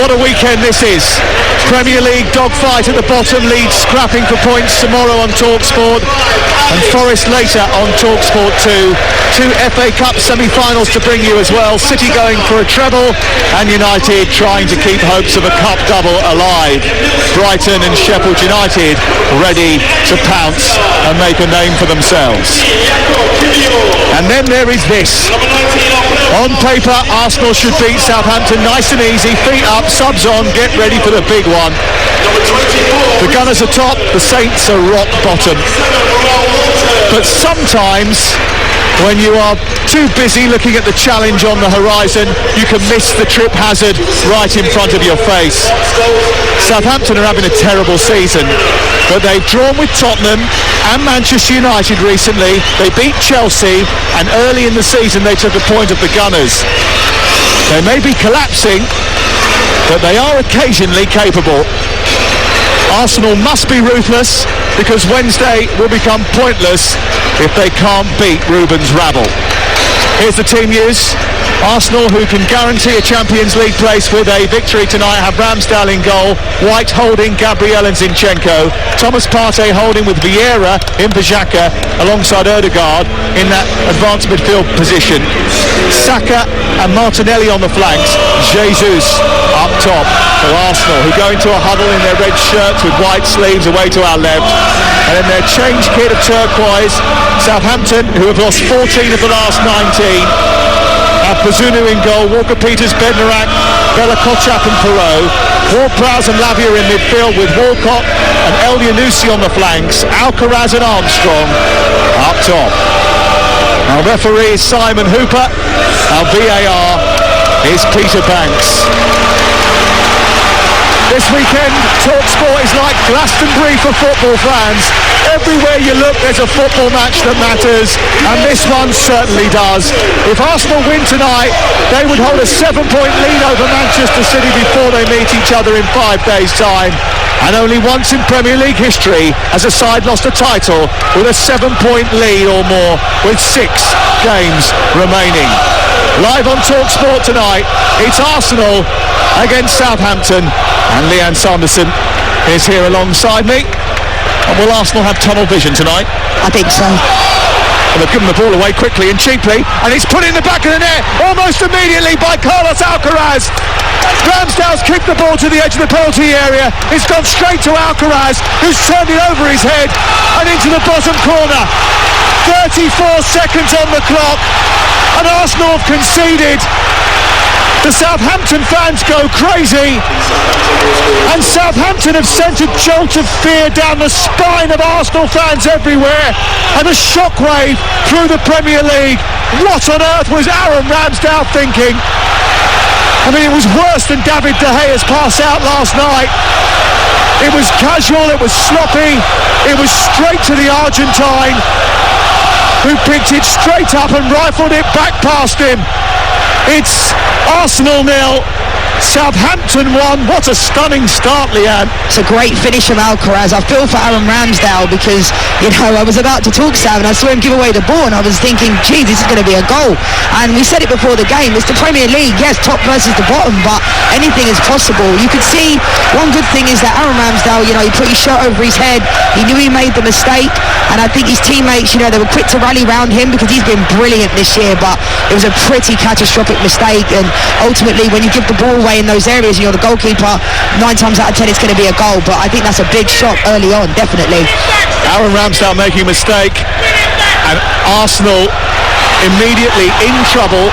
what a weekend this is. Premier League dogfight at the bottom, Leeds scrapping for points tomorrow on TalkSport, and Forest later on TalkSport 2. Two FA Cup semi-finals to bring you as well. City going for a treble, and United trying to keep hopes of a cup double alive. Brighton and Sheffield United ready to pounce and make a name for themselves. And then there is this. On paper, Arsenal should beat Southampton nice and easy, feet up, subs on, get ready for the big one. The Gunners are top, the Saints are rock bottom. But sometimes, when you are too busy looking at the challenge on the horizon, you can miss the trip hazard right in front of your face. Southampton are having a terrible season, but they've drawn with Tottenham and Manchester United recently. They beat Chelsea, and early in the season they took a point of the Gunners. They may be collapsing, but they are occasionally capable. Arsenal must be ruthless, because Wednesday will become pointless if they can't beat Ruben's rabble. Here's the team news. Arsenal, who can guarantee a Champions League place with a victory tonight, have Ramsdale in goal, White holding Gabriel and Zinchenko, Thomas Partey holding with Vieira in Xhaka alongside Ødegaard in that advanced midfield position, Saka and Martinelli on the flanks, Jesus up top for Arsenal, who go into a huddle in their red shirts with white sleeves away to our left, and in their change kit of turquoise, Southampton, who have lost 14 of the last 19, have Bazunu in goal, Walker-Peters, Bednarak, Bella Kotchap and Perot, Ward-Prowse and Lavia in midfield with Walcott and El Yunusi on the flanks, Alcaraz and Armstrong up top. Our referee is Simon Hooper, our VAR is Peter Banks. This weekend, TalkSport is like Glastonbury for football fans. Everywhere you look, there's a football match that matters, and this one certainly does. If Arsenal win tonight, they would hold a 7-point lead over Manchester City before they meet each other in 5 days' time. And only once in Premier League history has a side lost a title with a 7-point lead or more, with 6 games remaining. Live on TalkSport tonight, it's Arsenal against Southampton, and Leanne Sanderson is here alongside me. And will Arsenal have tunnel vision tonight? I think so. And they've given the ball away quickly and cheaply, and it's put in the back of the net almost immediately by Carlos Alcaraz. Ramsdale's kicked the ball to the edge of the penalty area. It's gone straight to Alcaraz, who's turned it over his head and into the bottom corner. 34 seconds on the clock, and Arsenal have conceded. The Southampton fans go crazy, and Southampton have sent a jolt of fear down the spine of Arsenal fans everywhere, and a shockwave through the Premier League. What on earth was Aaron Ramsdale thinking? I mean, it was worse than David De Gea's pass out last night. It was casual, it was sloppy, it was straight to the Argentine, who picked it straight up and rifled it back past him. It's Arsenal 0, Southampton 1. What a stunning start, Leanne. It's a great finish from Alcaraz. I feel for Aaron Ramsdale because, you know, I was about to talk Sam and I saw him give away the ball and I was thinking, gee, this is going to be a goal. And we said it before the game, it's the Premier League, yes, top versus the bottom, but anything is possible. You could see one good thing is that Aaron Ramsdale, you know, he put his shirt over his head, he knew he made the mistake, and I think his teammates, you know, they were quick to rally round him because he's been brilliant this year, but it was a pretty catastrophic mistake, and ultimately when you give the ball away in those areas and you're the goalkeeper, 9 times out of 10 it's going to be a goal, but I think that's a big shot early on, definitely. Aaron Ramsdale making a mistake, and Arsenal immediately in trouble,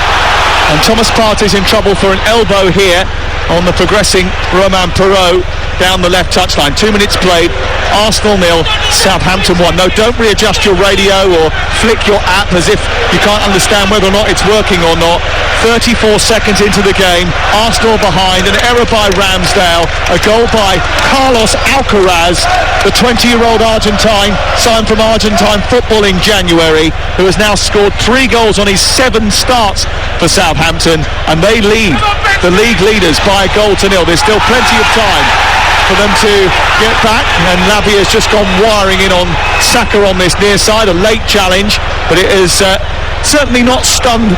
and Thomas Partey's in trouble for an elbow here on the progressing Romain Perot down the left touchline. 2 minutes played, Arsenal 0, Southampton 1. No, don't readjust your radio or flick your app as if you can't understand whether or not it's working or not. 34 seconds into the game, Arsenal behind, an error by Ramsdale, a goal by Carlos Alcaraz, the 20-year-old Argentine, signed from Argentine football in January, who has now scored 3 goals on his 7 starts for Southampton, and they lead the league leaders by a goal to 0. There's still plenty of time for them to get back, and Lavia's just gone wiring in on Saka on this near side, a late challenge, but it is certainly not stunned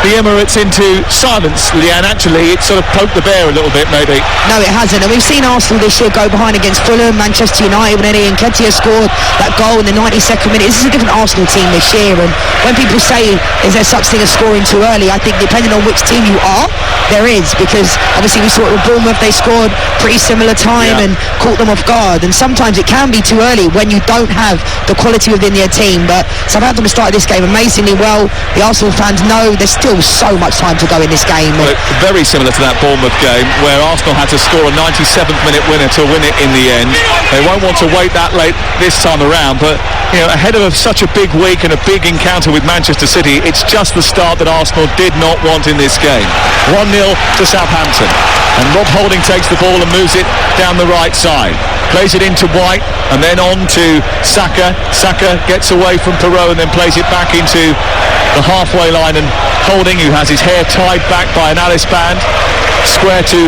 the Emirates into silence, Leanne. Actually, it sort of poked the bear a little bit, maybe. No, it hasn't. And we've seen Arsenal this year go behind against Fulham, Manchester United, when Eddie Nketiah scored that goal in the 92nd minute. This is a different Arsenal team this year. And when people say, is there such thing as scoring too early? I think depending on which team you are, there is. Because obviously we saw it with Bournemouth. They scored pretty similar time and caught them off guard. And sometimes it can be too early when you don't have the quality within their team. But Southampton started this game amazingly well. The Arsenal fans know there's still so much time to go in this game. Well, very similar to that Bournemouth game where Arsenal had to score a 97th minute winner to win it in the end. They won't want to wait that late this time around, but ahead of such a big week and a big encounter with Manchester City, it's just the start that Arsenal did not want in this game. 1-0 to Southampton, and Rob Holding takes the ball and moves it down the right side, plays it into White and then on to Saka. Saka gets away from Perot and then plays it back into the halfway line, and Holding, who has his hair tied back by an Alice band, square to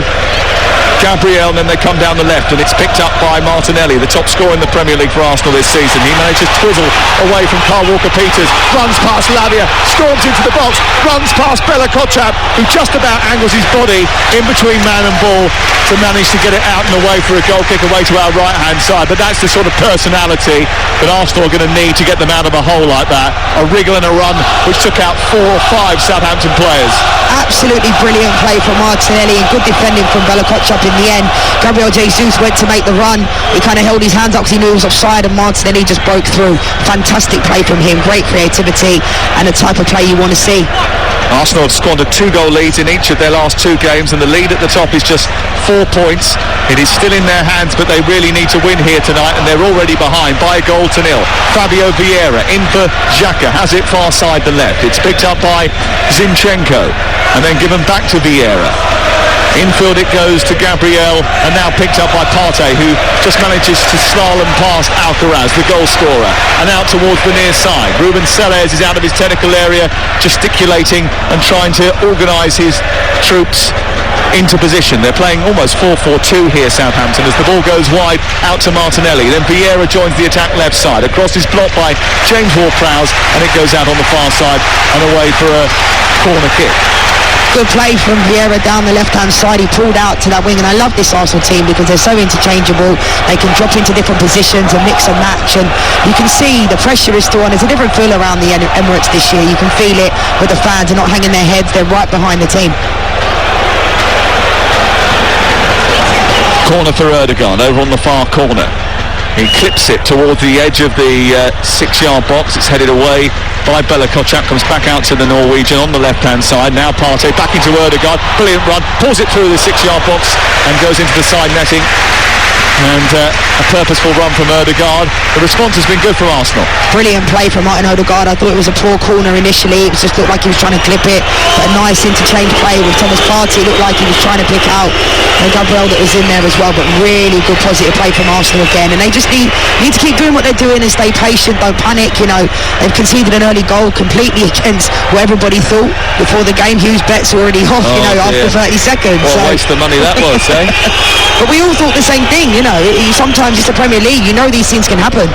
Gabriel, and then they come down the left and it's picked up by Martinelli, the top scorer in the Premier League for Arsenal this season. He manages to twizzle away from Kyle Walker-Peters, runs past Lavia, storms into the box, runs past Bella Kotchap, who just about angles his body in between man and ball to manage to get it out and away for a goal kick away to our right hand side. But that's the sort of personality that Arsenal are going to need to get them out of a hole like that. A wriggle and a run which took out 4 or 5 Southampton players. Absolutely brilliant play from Martinelli and good defending from Bella Kotchap in the end. Gabriel Jesus went to make the run. He kind of held his hands up because he knew he was offside, and Martinelli just broke through. Fantastic play from him, great creativity and the type of play you want to see. Arsenal have squandered 2-goal leads in each of their last 2 games, and the lead at the top is just 4 points. It is still in their hands, but they really need to win here tonight, and they're already behind by a goal to nil. Fabio Vieira in for Xhaka, has it far side the left. It's picked up by Zinchenko and then given back to Vieira. Infield it goes to Gabriel, and now picked up by Partey, who just manages to slalom past Alcaraz, the goal scorer, and out towards the near side. Ruben Selles is out of his technical area, gesticulating and trying to organise his troops into position. They're playing almost 4-4-2 here, Southampton, as the ball goes wide out to Martinelli. Then Vieira joins the attack left side. Across is blocked by James Ward-Prowse, and it goes out on the far side and away for a corner kick. Good play from Vieira down the left-hand side. He pulled out to that wing, and I love this Arsenal team because they're so interchangeable. They can drop into different positions and mix and match, and you can see the pressure is still on. There's a different feel around the Emirates this year. You can feel it with the fans. They're not hanging their heads. They're right behind the team. Corner for Erdogan over on the far corner. He clips it towards the edge of the 6-yard box. It's headed away by Bella Kotchap, comes back out to the Norwegian on the left-hand side. Now Partey back into Erdogan. Brilliant run, pulls it through the 6-yard box and goes into the side netting. And a purposeful run from Erdogan. The response has been good from Arsenal. Brilliant play from Martin Odegaard. I thought it was a poor corner initially. It just looked like he was trying to clip it, but a nice interchange play with Thomas Partey. It looked like he was trying to pick out Gabriel that was in there as well, but really good positive play from Arsenal again. And they just need to keep doing what they're doing and stay patient, don't panic. They've conceded an early goal completely against what everybody thought before the game. Hughes bets already off, after 30 seconds. What a waste of money that was, eh? But we all thought the same thing, sometimes it's the Premier League, these things can happen.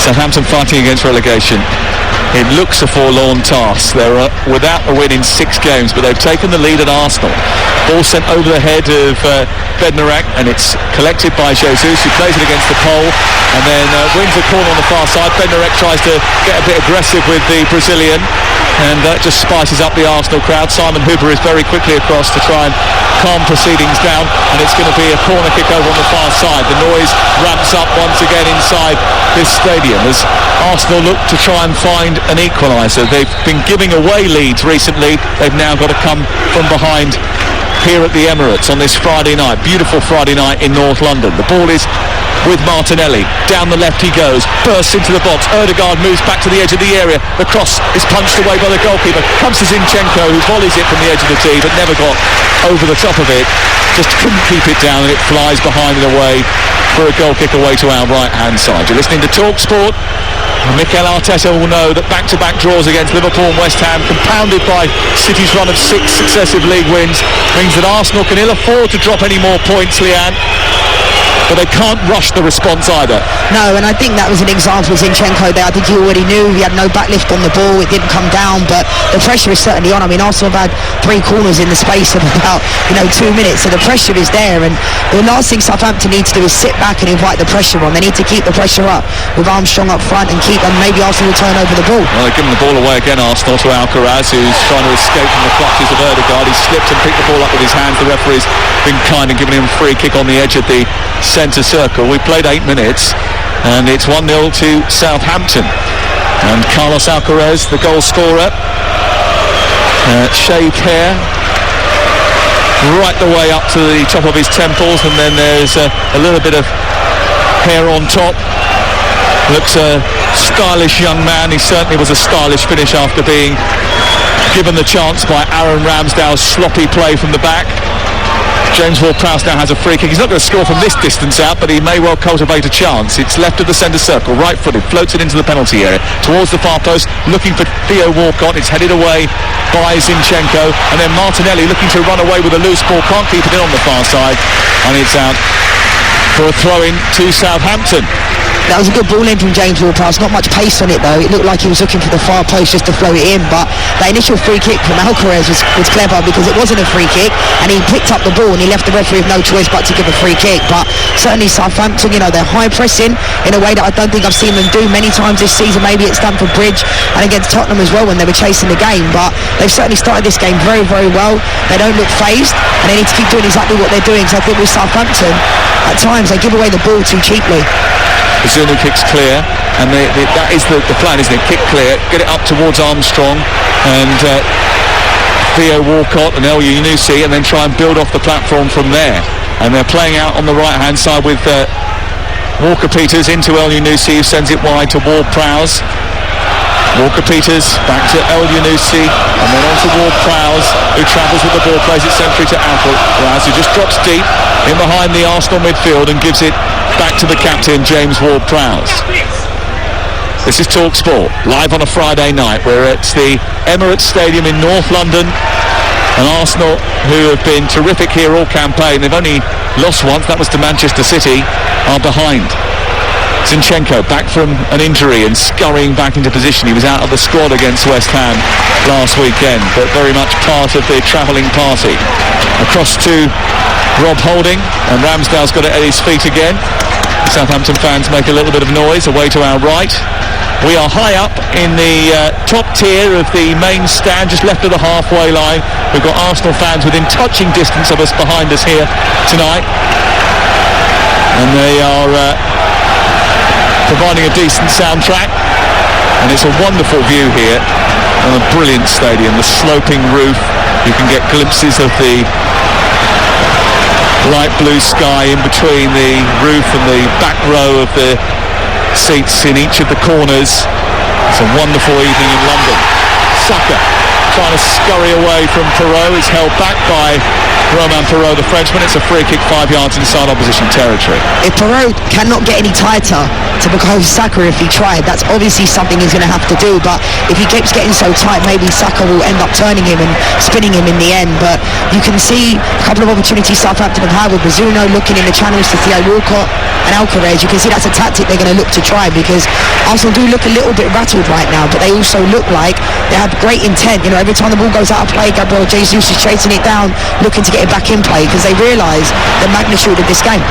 Southampton fighting against relegation. It looks a forlorn task. They're without a win in 6 games, but they've taken the lead at Arsenal. Ball sent over the head of Bednarek, and it's collected by Jesus, who plays it against the pole and then wins the corner on the far side. Bednarek tries to get a bit aggressive with the Brazilian, and that just spices up the Arsenal crowd. Simon Hooper is very quickly across to try and calm proceedings down, and it's going to be a corner kick over on the far side. The noise ramps up once again inside this stadium as Arsenal look to try and find an equaliser. They've been giving away leads recently. They've now got to come from behind here at the Emirates on this Friday night. Beautiful Friday night in North London. The ball is with Martinelli. Down the left he goes, bursts into the box. Erdogan moves back to the edge of the area. The cross is punched away by the goalkeeper. Comes to Zinchenko, who volleys it from the edge of the tee but never got over the top of it. Just couldn't keep it down, and it flies behind and away for a goal kick away to our right hand side. You're listening to TalkSport. Mikel Arteta will know that back-to-back draws against Liverpool and West Ham, compounded by City's run of 6 successive league wins, means that Arsenal can ill afford to drop any more points, Leanne. but they can't rush the response either. No, and I think that was an example of Zinchenko there. I think he already knew he had no backlift on the ball. It didn't come down, but the pressure is certainly on. I mean, Arsenal have had 3 corners in the space of about 2 minutes, so the pressure is there. And the last thing Southampton need to do is sit back and invite the pressure on. They need to keep the pressure up with Armstrong up front and maybe Arsenal will turn over the ball. Well, they're giving the ball away again, Arsenal, to Alcaraz, who's trying to escape from the clutches of Ødegaard. He slipped and picked the ball up with his hands. The referee's been kind and giving him a free kick on the edge of the centre circle. We played 8 minutes and it's 1-0 to Southampton. And Carlos Alcaraz, the goal scorer, shaved hair right the way up to the top of his temples, and then there's a little bit of hair on top. Looks a stylish young man. He certainly was a stylish finish after being given the chance by Aaron Ramsdale's sloppy play from the back. James Ward-Prowse now has a free kick. He's not going to score from this distance out, but he may well cultivate a chance. It's left of the centre circle, right-footed, floats it into the penalty area, towards the far post, looking for Theo Walcott. It's headed away by Zinchenko, and then Martinelli looking to run away with a loose ball, can't keep it in on the far side, and it's out for a throw-in to Southampton. That was a good ball in from James Ward-Prowse. Not much pace on it though. It looked like he was looking for the far post just to float it in, but that initial free kick from Alcaraz was clever because it wasn't a free kick and he picked up the ball and he left the referee with no choice but to give a free kick. But certainly Southampton, they're high pressing in a way that I don't think I've seen them do many times this season, maybe at Stamford Bridge and against Tottenham as well when they were chasing the game, but they've certainly started this game very, very well. They don't look phased and they need to keep doing exactly what they're doing. So I think with Southampton, at times they give away the ball too cheaply. Zunu kicks clear, and that is the plan, isn't it? Kick clear, get it up towards Armstrong and Theo Walcott and El Yunusi, and then try and build off the platform from there. And they're playing out on the right-hand side with Walker-Peters into El Yunusi, who sends it wide to Ward-Prowse. Walker-Peters back to El Yunusi, and then on to Ward-Prowse, who travels with the ball, plays it centrally to Alcaraz, who just drops deep in behind the Arsenal midfield and gives it back to the captain, James Ward-Prowse. This is Talk Sport, live on a Friday night. We're at the Emirates Stadium in North London, and Arsenal, who have been terrific here all campaign, they've only lost once, that was to Manchester City, are behind. Zinchenko back from an injury and scurrying back into position. He was out of the squad against West Ham last weekend, but very much part of the travelling party. Across to Rob Holding, and Ramsdale's got it at his feet again. Southampton fans make a little bit of noise away to our right. We are high up in the top tier of the main stand, just left of the halfway line. We've got Arsenal fans within touching distance of us behind us here tonight, and they are providing a decent soundtrack, and it's a wonderful view here on a brilliant stadium. The sloping roof, you can get glimpses of the light blue sky in between the roof and the back row of the seats in each of the corners. It's a wonderful evening in London. Saka trying to scurry away from Perraud, is held back by Romain Perraud, the Frenchman. It's a free kick 5 yards inside opposition territory. If Perraud cannot get any tighter to become Saka if he tried, that's obviously something he's going to have to do, but if he keeps getting so tight, maybe Saka will end up turning him and spinning him in the end. But you can see a couple of opportunities Southampton have had with Bazunu looking in the channels to Theo Walcott and Alcaraz. You can see that's a tactic they're going to look to try, because Arsenal do look a little bit rattled right now, but they also look like they have great intent. Every time the ball goes out of play, Gabriel Jesus is chasing it down, looking to get it back in play, because they realise the magnitude of this game.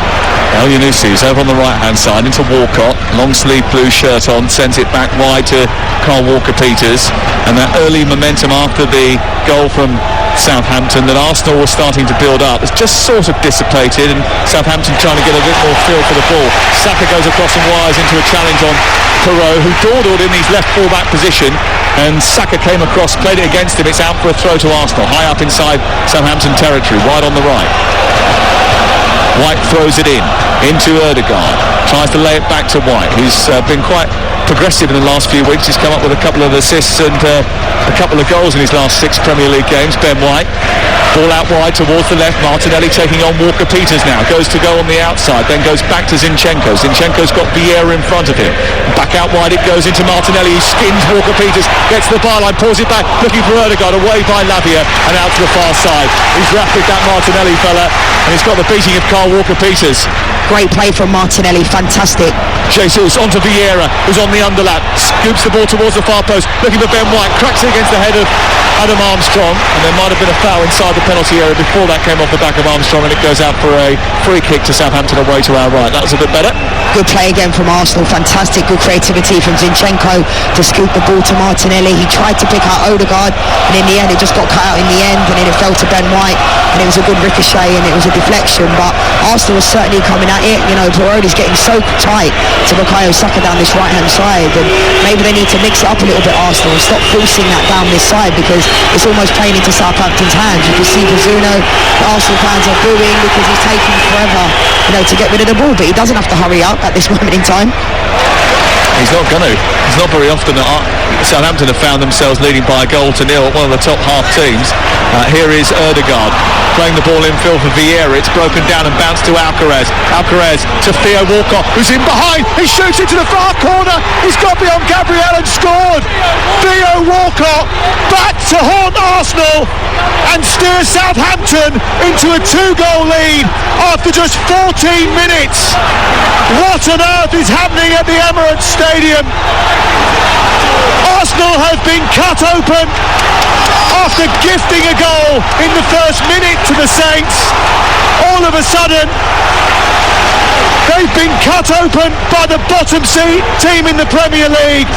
El Yunusi is over on the right-hand side into Walcott, long sleeve blue shirt on, sends it back wide to Carl Walker-Peters, and that early momentum after the goal from Southampton that Arsenal was starting to build up has just sort of dissipated, and Southampton trying to get a bit more feel for the ball. Saka goes across and wires into a challenge on Perraud, who dawdled in his left full-back position, and Saka came across, played it against him. It's out for a throw to Arsenal, high up inside Southampton territory, wide on the right. White throws it into Ødegaard, tries to lay it back to White, who's been quite progressive in the last few weeks. He's come up with a couple of assists and a couple of goals in his last 6 Premier League games, Ben White. Ball out wide towards the left. Martinelli taking on Walker-Peters now. Goes to go on the outside, then goes back to Zinchenko. Zinchenko's got Vieira in front of him. Back out wide it goes into Martinelli. He skins Walker-Peters, gets to the byline, pulls it back, looking for Ødegaard, away by Lavia and out to the far side. He's rapid, that Martinelli fella, and he's got the beating of Carl Walker-Peters. Great play from Martinelli, fantastic. Jesus onto Vieira, who's on the underlap, scoops the ball towards the far post, looking for Ben White, cracks it against the head of Adam Armstrong, and there might have been a foul inside the penalty area before that came off the back of Armstrong, and it goes out for a free kick to Southampton away to our right. That was a bit better. Good play again from Arsenal, fantastic, good creativity from Zinchenko to scoop the ball to Martinelli. He tried to pick out Ødegaard, and in the end it just got cut out in the end, and then it fell to Ben White, and it was a good ricochet and it was a deflection. But Arsenal was certainly coming at it. You know, Barodi's getting so tight to Bukayo Saka down this right hand side, and maybe they need to mix it up a little bit, Arsenal, and stop forcing that down this side, because it's almost playing into Southampton's hands. You can see Bazunu, the Arsenal fans are booing because he's taking forever, you know, to get rid of the ball, but he doesn't have to hurry up at this moment in time. He's not going to. It's not very often that Southampton have found themselves leading by a goal to nil, one of the top half teams. Here is Ødegaard playing the ball in field for Vieira. It's broken down and bounced to Alcaraz. Alcaraz to Theo Walcott, who's in behind. He shoots it to the far corner. He's got beyond Gabriel and scored. Theo Walcott back to haunt Arsenal and steer Southampton into a 2-goal lead after just 14 minutes. What on earth is happening at the Emirates Stadium? Arsenal have been cut open after gifting a goal in the first minute to the Saints. All of a sudden, they've been cut open by the bottom team in the Premier League,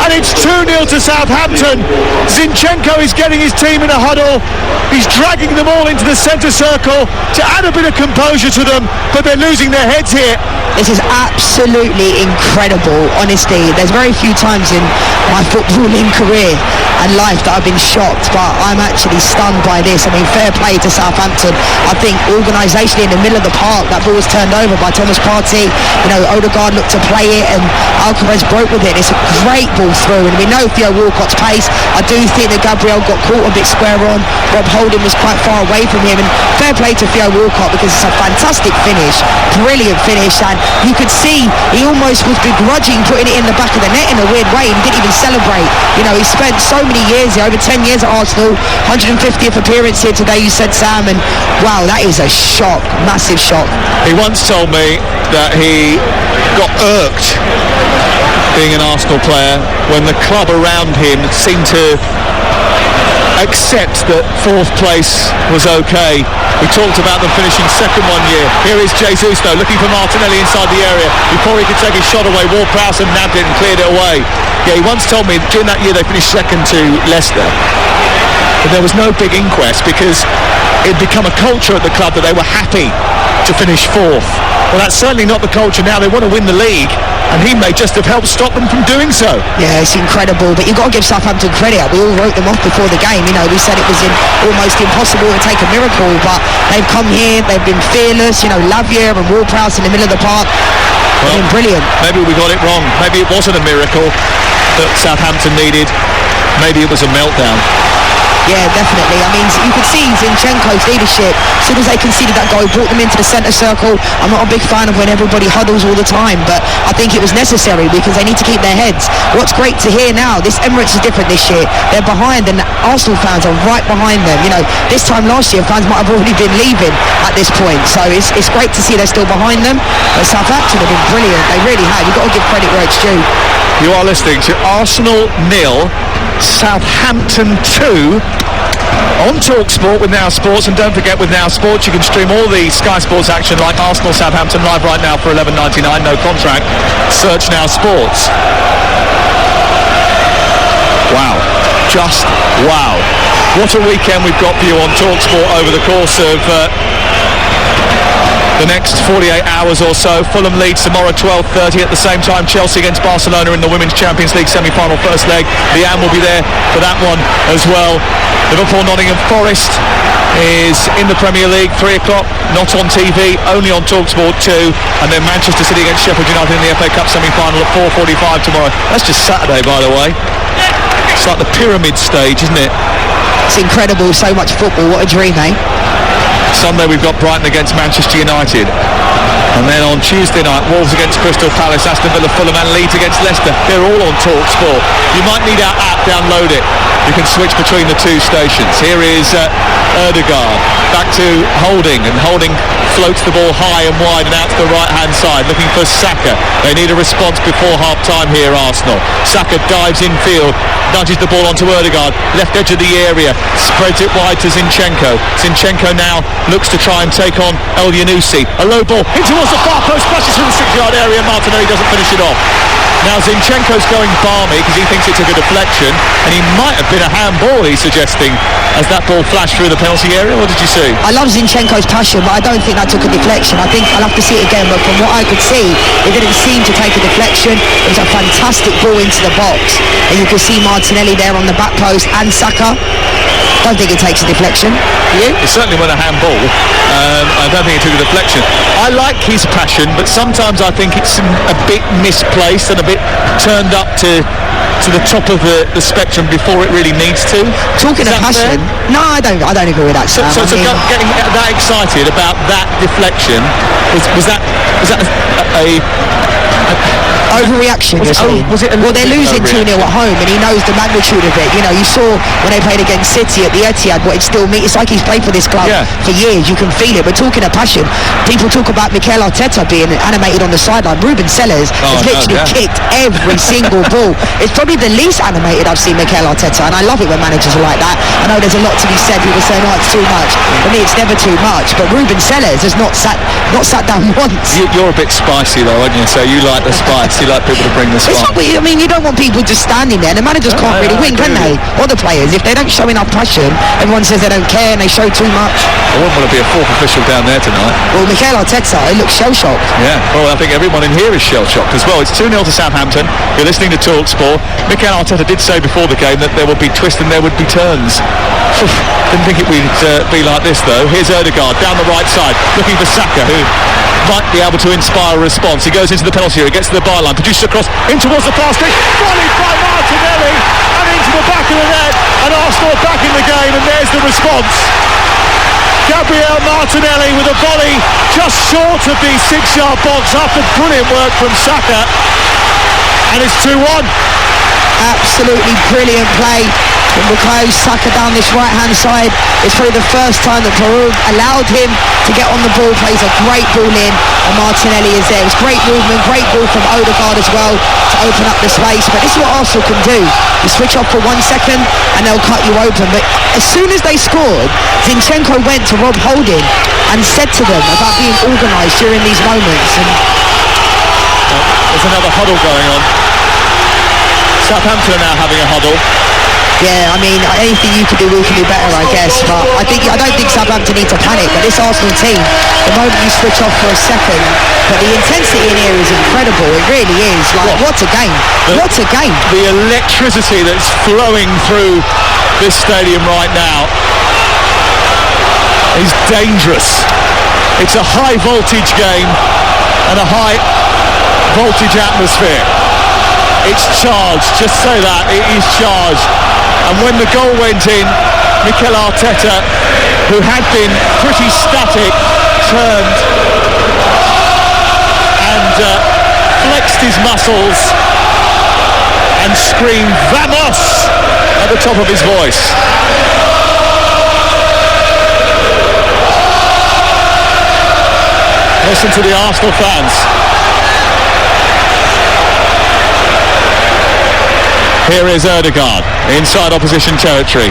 and it's 2-0 to Southampton. Zinchenko is getting his team in a huddle. He's dragging them all into the centre circle to add a bit of composure to them, but they're losing their heads here. This is absolutely incredible, honestly. There's very few times in my footballing career and life that I've been shocked, but I'm actually stunned by this. I mean, fair play to Southampton. I think organisationally in the middle of the park, that ball was turned over by Thomas Partey. You know, Ødegaard looked to play it and Alcaraz broke with it. It's a great ball through, and we know Theo Walcott's pace. I do think that Gabriel got caught a bit square on. Rob Holding was quite far away from him, and fair play to Theo Walcott, because it's a fantastic finish, brilliant finish, and you could see he almost was begrudging putting it in the back of the net in a weird way, and didn't even celebrate. You know, he spent so many years here, over 10 years at Arsenal, 150th appearance here today, you said, Sam, and wow, that is a shock, massive shock. He once told me that he got irked being an Arsenal player when the club around him seemed to accept that fourth place was okay. We talked about them finishing second one year. Here is Jesus though, looking for Martinelli inside the area. Before he could take his shot away, Ward-Prowse nabbed it and cleared it away. Yeah, he once told me during that year they finished second to Leicester, but there was no big inquest because it'd become a culture at the club that they were happy to finish fourth. Well, that's certainly not the culture now. They want to win the league, and he may just have helped stop them from doing so. Yeah, it's incredible, but you've got to give Southampton credit. We all wrote them off before the game. You know, we said it was almost impossible to take a miracle, but they've come here, they've been fearless. You know, Lavia and Ward-Prowse in the middle of the park. Well, been brilliant. Maybe we got it wrong. Maybe it wasn't a miracle that Southampton needed. Maybe it was a meltdown. Yeah, definitely. I mean, you could see Zinchenko's leadership. As soon as they conceded that goal, brought them into the centre circle. I'm not a big fan of when everybody huddles all the time, but I think it was necessary because they need to keep their heads. What's great to hear now, this Emirates is different this year. They're behind, and Arsenal fans are right behind them. You know, this time last year, fans might have already been leaving at this point. So it's great to see they're still behind them. But Southampton have been brilliant. They really have. You've got to give credit where it's due. You are listening to Arsenal 0, Southampton 2 on TalkSport with Now Sports, and don't forget, with Now Sports you can stream all the Sky Sports action like Arsenal Southampton live right now for $11.99, no contract. Search Now Sports. Wow, just wow. What a weekend we've got for you on TalkSport over the course of the next 48 hours or so. Fulham leads tomorrow 12:30. At the same time, Chelsea against Barcelona in the Women's Champions League semi-final first leg. Leanne will be there for that one as well. Liverpool Nottingham Forest is in the Premier League, 3 o'clock, not on TV, only on TalkSport 2. And then Manchester City against Sheffield United in the FA Cup semi-final at 4:45 tomorrow. That's just Saturday, by the way. It's like the pyramid stage, isn't it? It's incredible, so much football, what a dream, eh? Sunday we've got Brighton against Manchester United. And then on Tuesday night, Wolves against Crystal Palace, Aston Villa, Fulham and Leeds against Leicester. They're all on TalkSport. You might need our app, download it. You can switch between the two stations. Here is Ødegaard back to Holding, and Holding floats the ball high and wide and out to the right-hand side, looking for Saka. They need a response before half-time here, Arsenal. Saka dives infield, nudges the ball onto Ødegaard, left edge of the area, spreads it wide to Zinchenko. Zinchenko now looks to try and take on El Yunusi. A low ball in towards the far post, flashes through the 6-yard area. Martinelli doesn't finish it off. Now Zinchenko's going balmy because he thinks it took a deflection, and he might have been a handball, he's suggesting, as that ball flashed through the penalty area. What did you see? I love Zinchenko's passion, but I don't think that took a deflection. I think I'll have to see it again, but from what I could see, it didn't seem to take a deflection. It was a fantastic ball into the box, and you could see Martinelli there on the back post and Saka. Don't think it takes a deflection. Yeah, it certainly wasn't a handball. I don't think it took a deflection. I like his passion, but sometimes I think it's a bit misplaced and a bit turned up to the top of the spectrum before it really needs to. Talking of passion, fair? No, I don't agree with that. So getting that excited about that deflection, was that a overreaction? Well, they're losing 2-0 at home, and he knows the magnitude of it. You know, you saw when they played against City at the Etihad what it still means. It's like he's played for this club for years. You can feel it. But talking of passion, people talk about Mikel Arteta being animated on the sideline. Ruben Sellers has literally kicked every single ball. It's probably the least animated I've seen Mikel Arteta, and I love it when managers are like that. I know there's a lot to be said. People saying, "Oh, it's too much." For me, it's never too much. But Ruben Sellers has not sat down once. You're a bit spicy though, aren't you? So you like the spice. You like people to bring the spice. I mean, you don't want people just standing there. The managers can't really win, can they? Or the players. If they don't show enough passion, everyone says they don't care and they show too much. I wouldn't want to be a fourth official down there tonight. Well, Mikel Arteta, he looks shell-shocked. Yeah, well, I think everyone in here is shell-shocked as well. It's 2-0 to Southampton. You're listening to TalkSport. Mikel Arteta did say before the game that there would be twists and there would be turns. Didn't think it would be like this, though. Here's Ødegaard down the right side, looking for Saka, who might be able to inspire a response. He goes into the penalty area, gets to the byline, produces a cross in towards the far street, volleyed by Martinelli and into the back of the net, and Arsenal back in the game, and there's the response. Gabriel Martinelli with a volley just short of the 6-yard box after brilliant work from Saka, and it's 2-1. Absolutely brilliant play from Bukayo Saka down this right-hand side. It's probably the first time that Peru allowed him to get on the ball, plays a great ball in, and Martinelli is there. It's great movement, great ball from Ødegaard as well to open up the space. But this is what Arsenal can do. You switch off for 1 second and they'll cut you open. But as soon as they scored, Zinchenko went to Rob Holding and said to them about being organised during these moments. And there's another huddle going on. Southampton are now having a huddle. Yeah, I mean, anything you can do, we can do better, I guess. But I don't think Southampton need to panic. But this Arsenal team, the moment you switch off for a second, but the intensity in here is incredible. It really is. Like, what a game! What a game! The electricity that's flowing through this stadium right now is dangerous. It's a high voltage game and a high voltage atmosphere. It's charged, just say that, it is charged. And when the goal went in, Mikel Arteta, who had been pretty static, turned and flexed his muscles and screamed "Vamos!" at the top of his voice. Listen to the Arsenal fans. Here is Ødegaard, inside opposition territory,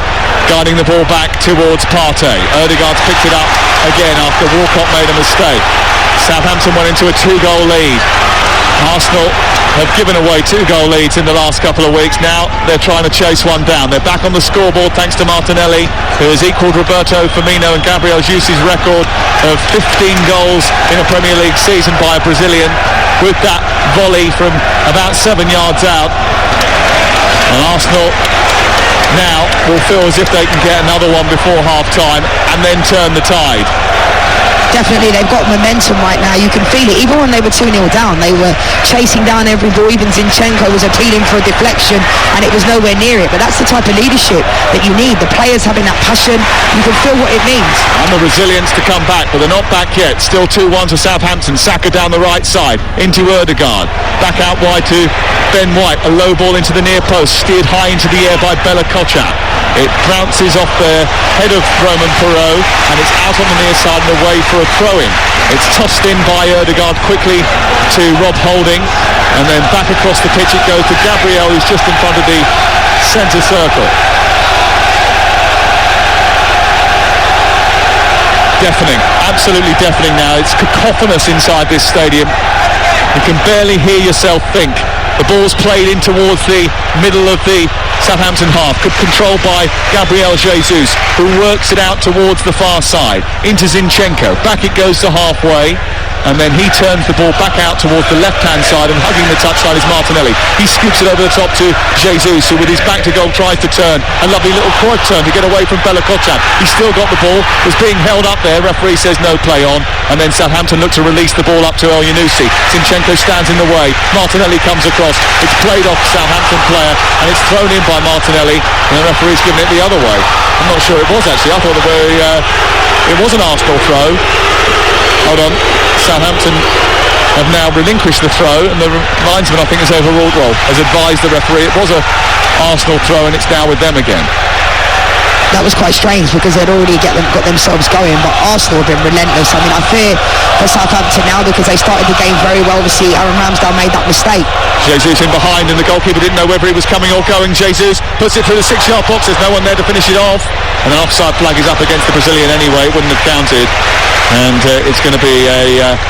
guiding the ball back towards Partey. Ødegaard's picked it up again after Walcott made a mistake. Southampton went into a 2-goal lead. Arsenal have given away 2-goal leads in the last couple of weeks. Now they're trying to chase one down. They're back on the scoreboard thanks to Martinelli, who has equalled Roberto Firmino and Gabriel Jesus' record of 15 goals in a Premier League season by a Brazilian, with that volley from about 7 yards out. And Arsenal now will feel as if they can get another one before half-time and then turn the tide. Definitely, they've got momentum right now. You can feel it. Even when they were 2-0 down, they were chasing down every ball. Even Zinchenko was appealing for a deflection, and it was nowhere near it. But that's the type of leadership that you need. The players having that passion. You can feel what it means. And the resilience to come back, but they're not back yet. Still 2-1 to Southampton. Saka down the right side, into Ødegaard. Back out wide to Ben White. A low ball into the near post, steered high into the air by Bella Kotchap. It bounces off the head of Roman Perrault, and it's out on the near side and away for a throw-in. It's tossed in by Ødegaard quickly to Rob Holding, and then back across the pitch it goes to Gabriel, who's just in front of the centre circle. Deafening, absolutely deafening now. It's cacophonous inside this stadium. You can barely hear yourself think. The ball's played in towards the middle of the Southampton half, controlled by Gabriel Jesus, who works it out towards the far side, into Zinchenko. Back it goes to halfway, and then he turns the ball back out towards the left-hand side, and hugging the touchline is Martinelli. He scoops it over the top to Jesus, who with his back to goal tries to turn. A lovely little quad turn to get away from Bella Kotchap. He's still got the ball, was being held up there. Referee says no play on, and then Southampton look to release the ball up to El Yunusi. Zinchenko stands in the way. Martinelli comes across. It's played off Southampton player, and it's thrown in by Martinelli, and the referee's given it the other way. I'm not sure it was actually. I thought it was an Arsenal throw. Hold on. Southampton have now relinquished the throw, and the linesman, I think, has advised the referee it was a Arsenal throw, and it's now with them again. That was quite strange because they'd already got themselves going, but Arsenal have been relentless. I mean, I fear for Southampton now because they started the game very well. Obviously, Aaron Ramsdale made that mistake. Jesus in behind, and the goalkeeper didn't know whether he was coming or going. Jesus puts it through the 6-yard box. There's no one there to finish it off, and an offside flag is up against the Brazilian anyway. It wouldn't have counted, and it's going to be a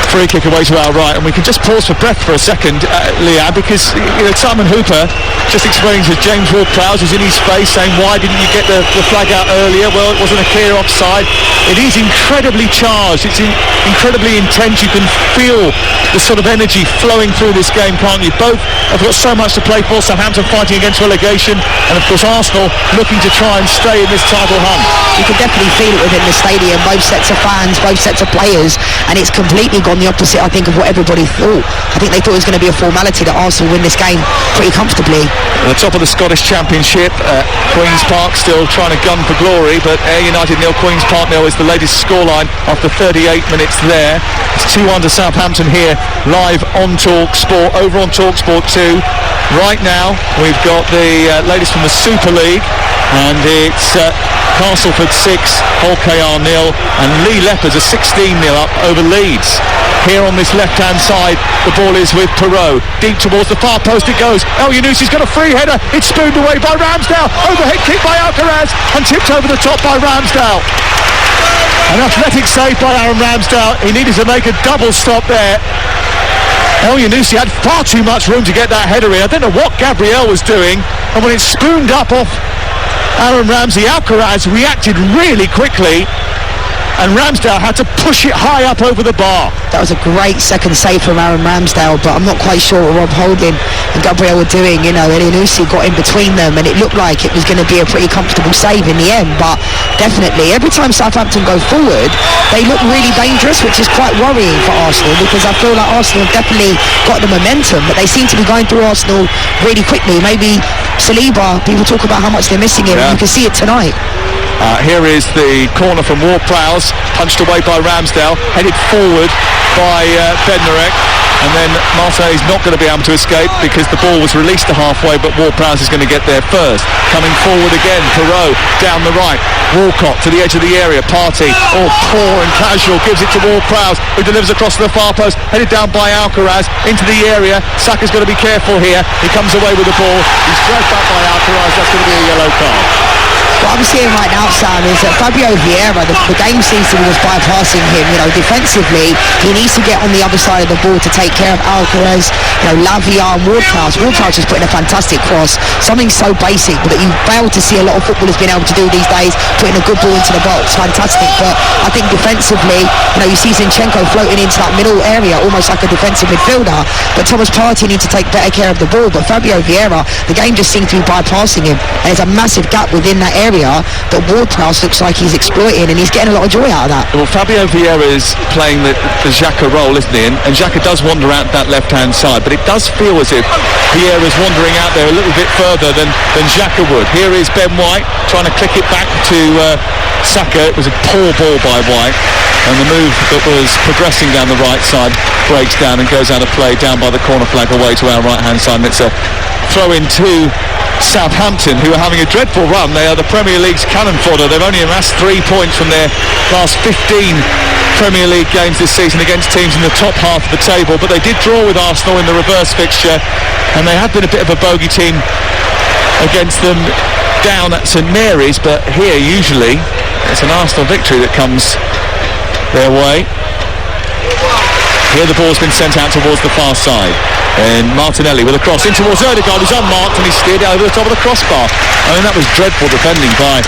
free kick away to our right. And we can just pause for breath for a second, Leah, because Simon Hooper just explains to James Ward-Prowse, who's in his face, saying, why didn't you get the flag out earlier? Well, it wasn't a clear offside. It is incredibly charged. It's incredibly intense. You can feel the sort of energy flowing through this game, can't you? Both have got so much to play for. Southampton fighting against relegation, and of course Arsenal looking to try and stay in this title hunt. You can definitely feel it within the stadium, both sets of fans, both sets of players, and it's completely gone the opposite, I think, of what everybody thought. I think they thought it was going to be a formality that Arsenal win this game pretty comfortably. At the top of the Scottish Championship, Queen's Park still trying to gun for glory, but Ayr United 0, Queen's Park 0 is the latest scoreline after 38 minutes there. It's 2-1 to Southampton here, live on Talk Sport, over on Talk Sport 2. Right now, we've got the latest from the Super League, and it's Castleford 6, Hull KR 0, and Lee Leopards are 16-0 up over Leeds. Here on this left-hand side, the ball is with Perrault. Deep towards the far post it goes. El Yunusi's got a free header. It's spooned away by Ramsdale. Overhead kick by Alcaraz, and tipped over the top by Ramsdale. An athletic save by Aaron Ramsdale. He needed to make a double stop there. El Yunusi had far too much room to get that header in. I don't know what Gabriel was doing, and when it spooned up off Aaron Ramsey, Alcaraz reacted really quickly, and Ramsdale had to push it high up over the bar. That was a great second save from Aaron Ramsdale, but I'm not quite sure what Rob Holding and Gabriel were doing. Elyounoussi got in between them, and it looked like it was going to be a pretty comfortable save in the end. But definitely, every time Southampton go forward, they look really dangerous, which is quite worrying for Arsenal, because I feel like Arsenal have definitely got the momentum, but they seem to be going through Arsenal really quickly. Maybe Saliba, people talk about how much they're missing him, and you can see it tonight. Here is the corner from Ward-Prowse, punched away by Ramsdale, headed forward by Bednarek, and then Marseille's not going to be able to escape because the ball was released to halfway, but Ward-Prowse is going to get there first. Coming forward again, Perrault down the right, Walcott to the edge of the area, Partey, poor and casual, gives it to Ward-Prowse, who delivers across to the far post, headed down by Alcaraz into the area. Saka's got to be careful here. He comes away with the ball. He's dragged back by Alcaraz. That's going to be a yellow card. What I'm seeing right now, Sam, is that Fabio Vieira, the game seems to be just bypassing him. Defensively, he needs to get on the other side of the ball to take care of Alcaraz, Lavia and Ward-Prowse. Ward-Prowse is putting a fantastic cross, something so basic, but that you fail to see a lot of footballers being able to do these days, putting a good ball into the box. Fantastic. But I think defensively, you see Zinchenko floating into that middle area, almost like a defensive midfielder, but Thomas Partey needs to take better care of the ball. But Fabio Vieira, the game just seems to be bypassing him, and there's a massive gap within that area. area that Ward-Prowse looks like he's exploiting, and he's getting a lot of joy out of that. Well, Fabio Vieira is playing the Xhaka role, isn't he? And Xhaka does wander out that left-hand side, but it does feel as if Vieira's wandering out there a little bit further than Xhaka would. Here is Ben White trying to click it back to Saka. It was a poor ball by White, and the move that was progressing down the right side breaks down and goes out of play down by the corner flag away to our right-hand side, and it's a throw-in to Southampton, who are having a dreadful run. They are the Premier League's cannon fodder. They've only amassed 3 points from their last 15 Premier League games this season against teams in the top half of the table, but they did draw with Arsenal in the reverse fixture, and they have been a bit of a bogey team against them down at St Mary's, but here usually it's an Arsenal victory that comes their way. Here the ball's been sent out towards the far side, and Martinelli with a cross in towards Ødegaard, who's unmarked, and he's steered over the top of the crossbar. I mean, that was dreadful defending by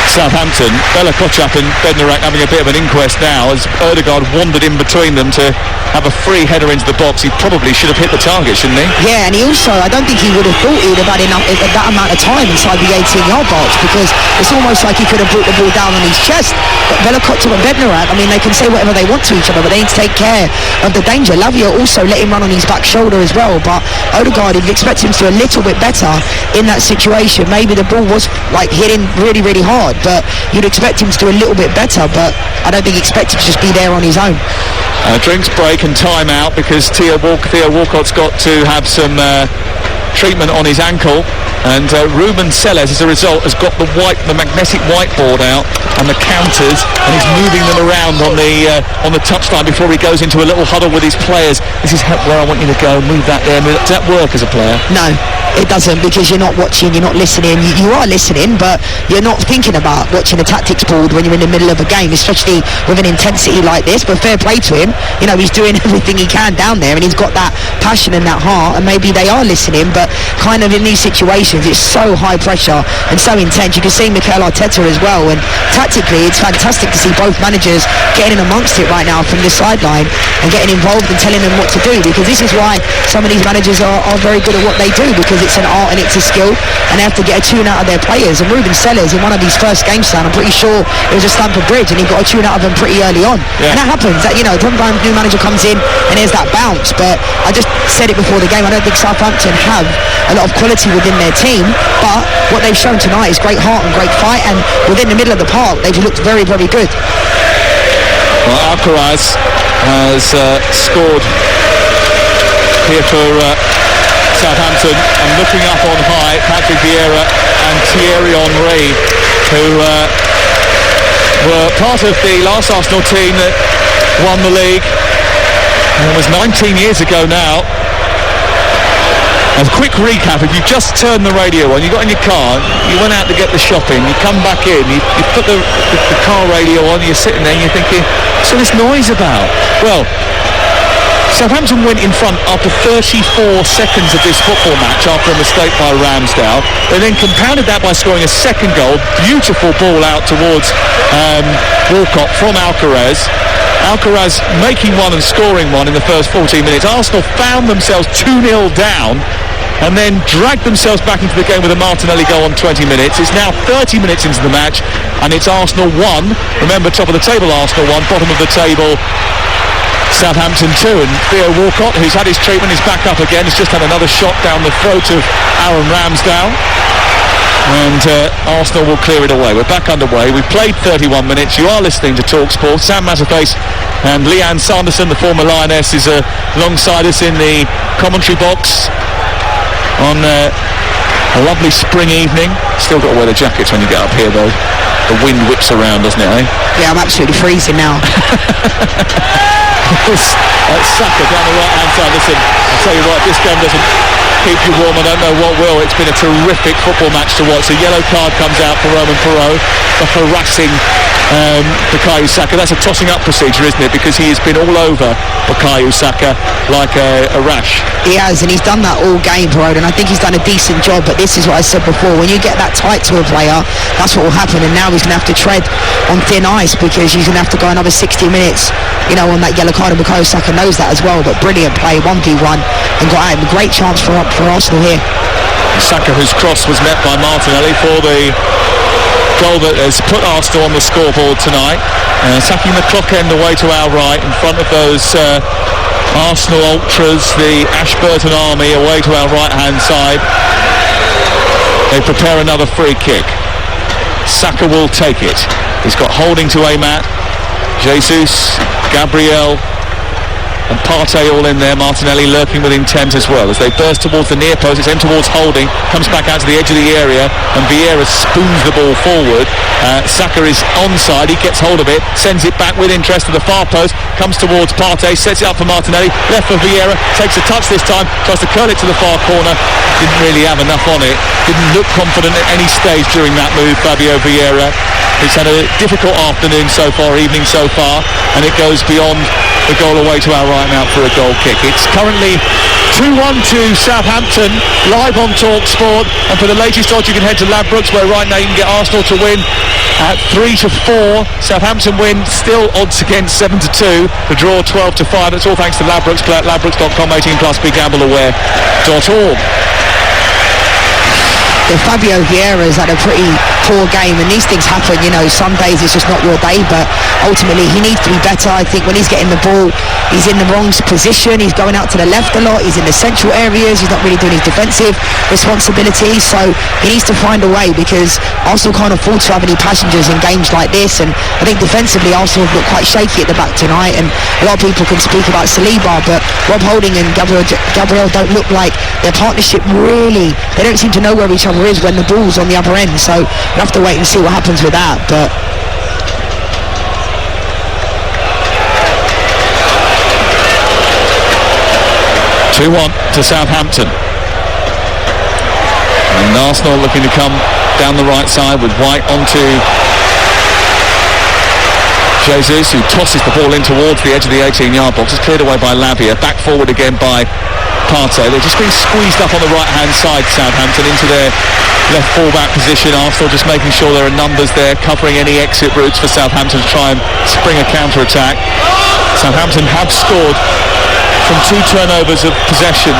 Southampton. Bella Kotchap and Bednarak having a bit of an inquest now as Ødegaard wandered in between them to have a free header into the box. He probably should have hit the target, shouldn't he? Yeah, and he also, I don't think he would have thought he would have had enough, that amount of time inside the 18-yard box, because it's almost like he could have brought the ball down on his chest. But Bella Kotchap and Bednarak, I mean, they can say whatever they want to each other, but they need to take care of the danger. Lavia also let him run on his back shoulder as well, but Ødegaard, you'd expect him to do a little bit better in that situation. Maybe the ball was like hitting really, really hard, but you'd expect him to do a little bit better, but I don't think he expected to just be there on his own. Drinks break and time out because Theo Walcott's got to have some treatment on his ankle, and Ruben Selles as a result has got the magnetic whiteboard out and the counters, and he's moving them around on the touchline before he goes into a little huddle with his players. This is where I want you to go, move that there. Does that work as a player? No, it doesn't, because you're not watching, you're not listening. You are listening, but you're not thinking about watching a tactics board when you're in the middle of a game, especially with an intensity like this. But fair play to him, you know, he's doing everything he can down there, and he's got that passion and that heart, and maybe they are listening, but kind of in these situations it's so high pressure and so intense. You can see Mikel Arteta as well, and tactically it's fantastic to see both managers getting in amongst it right now from the sideline and getting involved and telling them what to do, because this is why some of these managers are very good at what they do, because it's an art and it's a skill, and they have to get a tune out of their players. And Ruben Selles, in one of his first games down, I'm pretty sure it was a Stamford Bridge, and he got a tune out of them pretty early on. Yeah. And that happens, that, you know, sometimes new manager comes in and there's that bounce. But I just said it before the game, I don't think Southampton have a lot of quality within their team, but what they've shown tonight is great heart and great fight, and within the middle of the park they've looked very, very good. Well, Alcaraz has scored here for Southampton, and looking up on high, Patrick Vieira and Thierry Henry, who were part of the last Arsenal team that won the league. And it was 19 years ago now. A quick recap: if you just turned the radio on, you got in your car, you went out to get the shopping, you come back in, you put the car radio on, you're sitting there and you're thinking, what's all this noise about? Well, Southampton went in front after 34 seconds of this football match after a mistake by Ramsdale. They then compounded that by scoring a second goal. Beautiful ball out towards Walcott from Alcaraz. Alcaraz making one and scoring one in the first 14 minutes. Arsenal found themselves 2-0 down and then dragged themselves back into the game with a Martinelli goal on 20 minutes. It's now 30 minutes into the match, and it's Arsenal 1. Remember, top of the table Arsenal 1, bottom of the table Southampton 2, and Theo Walcott, who's had his treatment, is back up again. He's just had another shot down the throat of Aaron Ramsdale, and Arsenal will clear it away. We're back underway. We've played 31 minutes. You are listening to TalkSport. Sam Matterface and Leanne Sanderson, the former Lioness, is alongside us in the commentary box on a lovely spring evening. Still got to wear the jackets when you get up here, though. The wind whips around, doesn't it, eh? Yeah, I'm absolutely freezing now. Saka down the right-hand side. Listen, I'll tell you what, this game doesn't keep you warm. I don't know what will. It's been a terrific football match to watch. A yellow card comes out for Roman Perot for harassing Bukayo Saka. That's a tossing up procedure, isn't it? Because he has been all over Bukayo Saka like a rash. He has, and he's done that all game, Parode, and I think he's done a decent job. But this is what I said before: when you get that tight to a player, that's what will happen. And now he's going to have to tread on thin ice, because he's going to have to go another 60 minutes, on that yellow card. And Bukayo Saka knows that as well. But brilliant play, 1v1, and got out. A great chance for Arsenal here. Saka, whose cross was met by Martinelli for the goal that has put Arsenal on the scoreboard tonight, attacking the clock end away to our right in front of those Arsenal ultras, the Ashburton army away to our right hand side. They prepare another free kick. Saka will take it. He's got Holding to aim at. Jesus, Gabriel and Partey all in there. Martinelli lurking with intent as well as they burst towards the near post. It's aimed towards Holding, comes back out to the edge of the area, and Vieira spoons the ball forward. Saka is onside, he gets hold of it, sends it back with interest to the far post, comes towards Partey, sets it up for Martinelli, left for Vieira, takes a touch this time, tries to curl it to the far corner, didn't really have enough on it, didn't look confident at any stage during that move, Fabio Vieira. He's had a difficult afternoon so far, evening so far, and it goes beyond the goal away to our right now for a goal kick. It's currently 2-1 to Southampton, live on TalkSport, and for the latest odds you can head to Ladbrokes, where right now you can get Arsenal to win at 3-4. Southampton win still odds against 7-2. The draw 12-5. That's all thanks to Ladbrokes. Play at ladbrokes.com. 18+. BeGambleAware.org. Fabio Vieira's had a pretty poor game, and these things happen, some days it's just not your day, but ultimately he needs to be better. I think when he's getting the ball, he's in the wrong position, he's going out to the left a lot, he's in the central areas, he's not really doing his defensive responsibilities, so he needs to find a way, because Arsenal can't afford to have any passengers in games like this. And I think defensively Arsenal have looked quite shaky at the back tonight, and a lot of people can speak about Saliba, but Rob Holding and Gabriel don't look like their partnership really, they don't seem to know where each other is when the ball's on the other end, so we'll have to wait and see what happens with that. But 2-1 to Southampton, and Arsenal looking to come down the right side with White onto Jesus, who tosses the ball in towards the edge of the 18-yard box. It's cleared away by Lavia, back forward again by Partey. They've just been squeezed up on the right-hand side, Southampton, into their left full-back position. Arsenal just making sure there are numbers there, covering any exit routes for Southampton to try and spring a counter-attack. Southampton have scored from 2 turnovers of possession.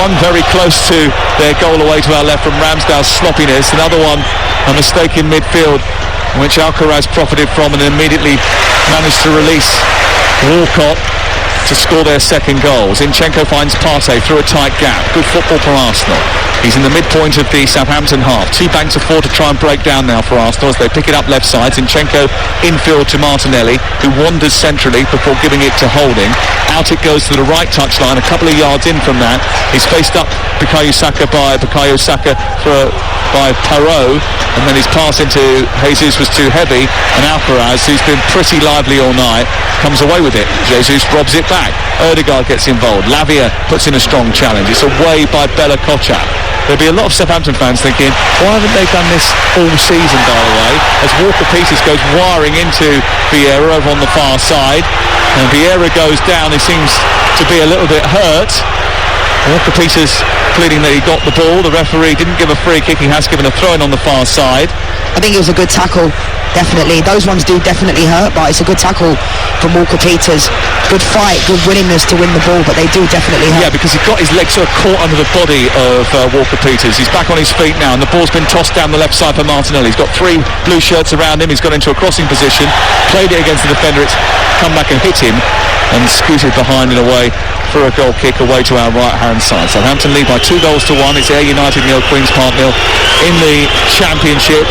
One very close to their goal away to our left from Ramsdale's sloppiness. Another one, a mistake in midfield, which Alcaraz profited from and immediately managed to release Walcott to score their second goal. Zinchenko finds Partey through a tight gap. Good football from Arsenal. He's in the midpoint of the Southampton half. 2 banks of 4 to try and break down now for Arsenal as they pick it up left side. Zinchenko infield to Martinelli, who wanders centrally before giving it to Holding. Out it goes to the right touchline, a couple of yards in from that. He's faced up Bukayo Saka by Parot, and then his pass into Jesus was too heavy, and Alcaraz, who's been pretty lively all night, comes away with it. Jesus robs it back. Ødegaard gets involved. Lavia puts in a strong challenge. It's away by Bella Kotchap. There'll be a lot of Southampton fans thinking, why haven't they done this all season, by the way? As Walker Peters goes wiring into Vieira over on the far side, and Vieira goes down. He seems to be a little bit hurt. Walker Peters pleading that he got the ball. The referee didn't give a free kick. He has given a throw-in on the far side. I think it was a good tackle, definitely. Those ones do definitely hurt, but it's a good tackle from Walker Peters. Good fight, good willingness to win the ball, but they do definitely hurt. Yeah, because he got his legs sort of caught under the body of Walker Peters. He's back on his feet now, and the ball's been tossed down the left side for Martinelli. He's got 3 blue shirts around him. He's got into a crossing position, played it against the defender. It's come back and hit him, and scooted behind and away for a goal kick away to our right-hand side. Southampton lead by 2-1. It's Ayr United 0, Queen's Park 0 in the Championship.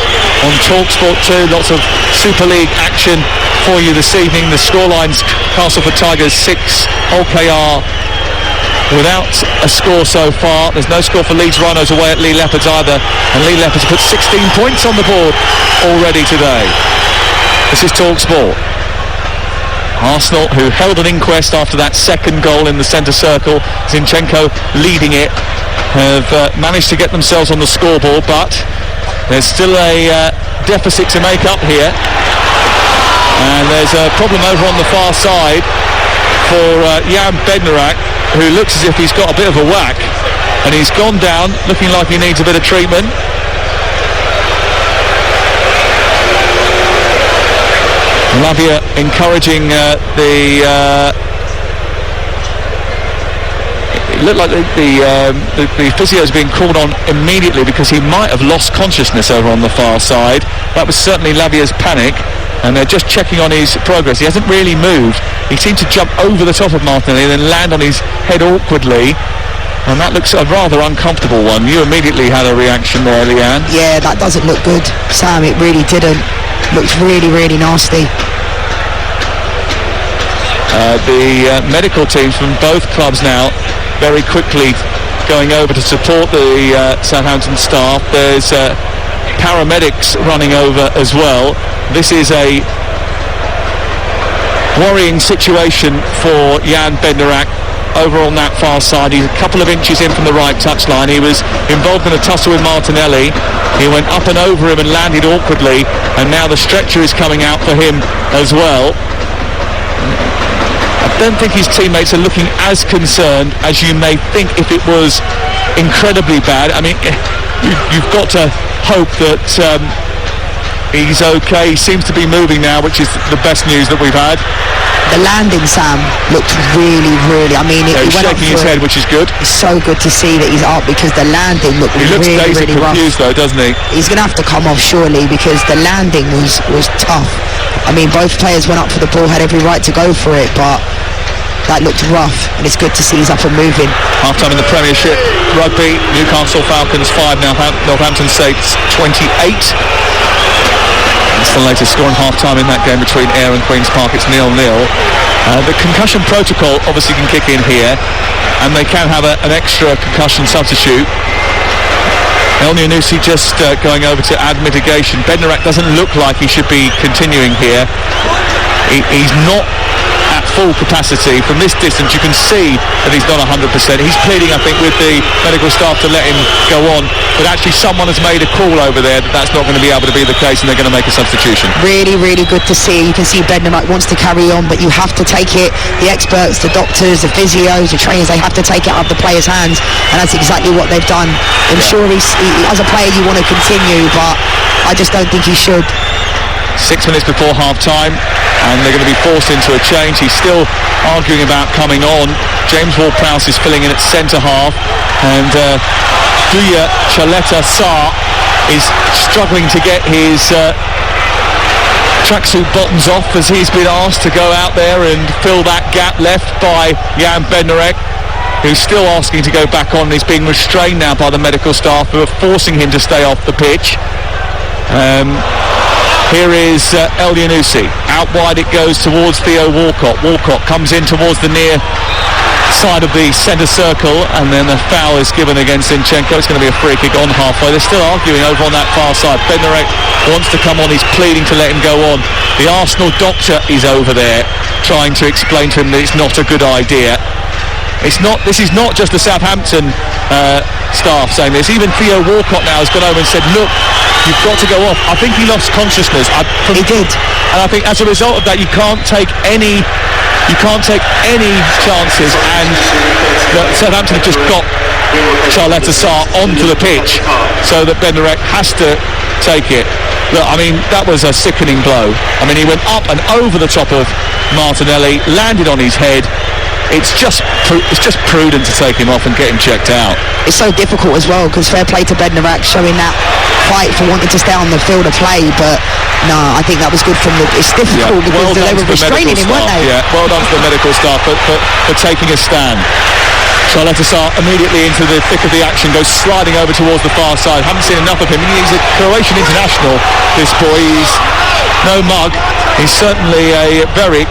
On TalkSport 2, lots of Super League action for you this evening. The scorelines: Castleford Tigers 6, OKR without a score so far. There's no score for Leeds Rhinos away at Lee Leopards either, and Lee Leopards put 16 points on the board already today. This is TalkSport. Arsenal, who held an inquest after that second goal in the centre circle, Zinchenko leading it, have managed to get themselves on the scoreboard, but there's still a deficit to make up here. And there's a problem over on the far side for Jan Bednarak, who looks as if he's got a bit of a whack, and he's gone down looking like he needs a bit of treatment. Lavia encouraging it looked like the physio is being called on immediately because he might have lost consciousness over on the far side. That was certainly Lavia's panic, and they're just checking on his progress. He hasn't really moved. He seemed to jump over the top of Martinelli and then land on his head awkwardly, and that looks a rather uncomfortable one. You immediately had a reaction there, Leanne. Yeah, that doesn't look good, Sam. It really didn't. Looked really, really nasty. The medical teams from both clubs now very quickly going over to support the Southampton staff. There's paramedics running over as well. This is a worrying situation for Jan Bednarak over on that far side. He's a couple of inches in from the right touchline. He was involved in a tussle with Martinelli. He went up and over him and landed awkwardly, and now the stretcher is coming out for him as well. I don't think his teammates are looking as concerned as you may think if it was incredibly bad. I mean, you've got to hope that he's okay. He seems to be moving now, which is the best news that we've had. The landing, Sam, looked really, really... I mean, he's went shaking his head, which is good. It's so good to see that he's up because the landing looked he looks really, dazed really and rough. confused, though, doesn't he? He's going to have to come off, surely, because the landing was tough. I mean, both players went up for the ball, had every right to go for it, but that looked rough, and it's good to see he's up and moving. Half-time in the Premiership Rugby. Newcastle Falcons 5, Northampton Saints 28. That's the latest score in half-time in that game between Ayr and Queen's Park. It's 0-0. The concussion protocol obviously can kick in here, and they can have an extra concussion substitute. Elyounoussi just going over to add mitigation. Bednarak doesn't look like he should be continuing here. He's not at full capacity. From this distance you can see that he's not 100%. He's pleading, I think, with the medical staff to let him go on, but actually someone has made a call over there that that's not going to be able to be the case, and they're going to make a substitution. Really, really good to see. You can see Bednarak wants to carry on, but you have to take it. The experts, the doctors, the physios, the trainers, they have to take it out of the players' hands, and that's exactly what they've done. I'm sure as a player you want to continue, but I just don't think he should. 6 minutes before half-time, and they're going to be forced into a change. He's still arguing about coming on. James Ward-Prowse is filling in at centre-half, and Duya Chaleta-Sarr is struggling to get his tracksuit bottoms off as he's been asked to go out there and fill that gap left by Jan Bednarak, who's still asking to go back on. He's being restrained now by the medical staff, who are forcing him to stay off the pitch. Here is Elyounoussi. Out wide it goes towards Theo Walcott. Walcott comes in towards the near side of the centre circle, and then a foul is given against Zinchenko. It's going to be a free kick on halfway. They're still arguing over on that far side. Bednarak wants to come on. He's pleading to let him go on. The Arsenal doctor is over there trying to explain to him that it's not a good idea. This is not just the Southampton staff saying this. Even Theo Walcott now has gone over and said, look, you've got to go off. I think he lost consciousness. He did. And I think as a result of that, you can't take any chances, and Southampton have just got Chaleta-Sarr onto the pitch so that Bednarak has to take it. Look, I mean, that was a sickening blow. I mean, he went up and over the top of Martinelli, landed on his head. It's just prudent to take him off and get him checked out. It's so difficult as well, because fair play to Bednarak showing that fight for wanting to stay on the field of play, but no, I think that was good from it's difficult because they were restraining him, weren't they? Yeah, well done to the medical staff for taking a stand. Chaleta-Sarr immediately into the thick of the action, goes sliding over towards the far side. Haven't seen enough of him. He's a Croatian international, this boy. He's no mug. He's certainly a very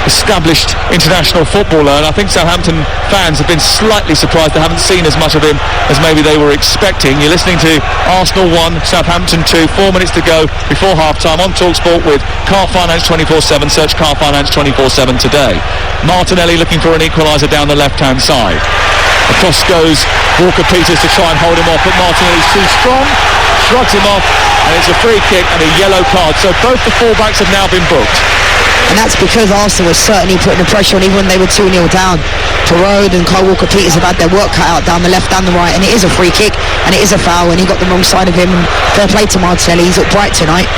established international footballer, and I think Southampton fans have been slightly surprised they haven't seen as much of him as maybe they were expecting. You're listening to Arsenal 1, Southampton 2, 4 minutes to go before half-time on TalkSport with Car Finance 24/7. Search Car Finance 24/7 today. Martinelli looking for an equaliser down the left-hand side. Across goes Walker-Peters to try and hold him off, but Martinelli's too strong. shrugs him off, and it's a free kick and a yellow card. So both the fullbacks have now been booked. And that's because Arsenal was certainly putting the pressure on even when they were 2-0 down. Perraud and Kyle Walker-Peters have had their work cut out down the left and the right, and it is a free kick and it is a foul, and he got the wrong side of him. And fair play to Martinelli, he's looked bright tonight.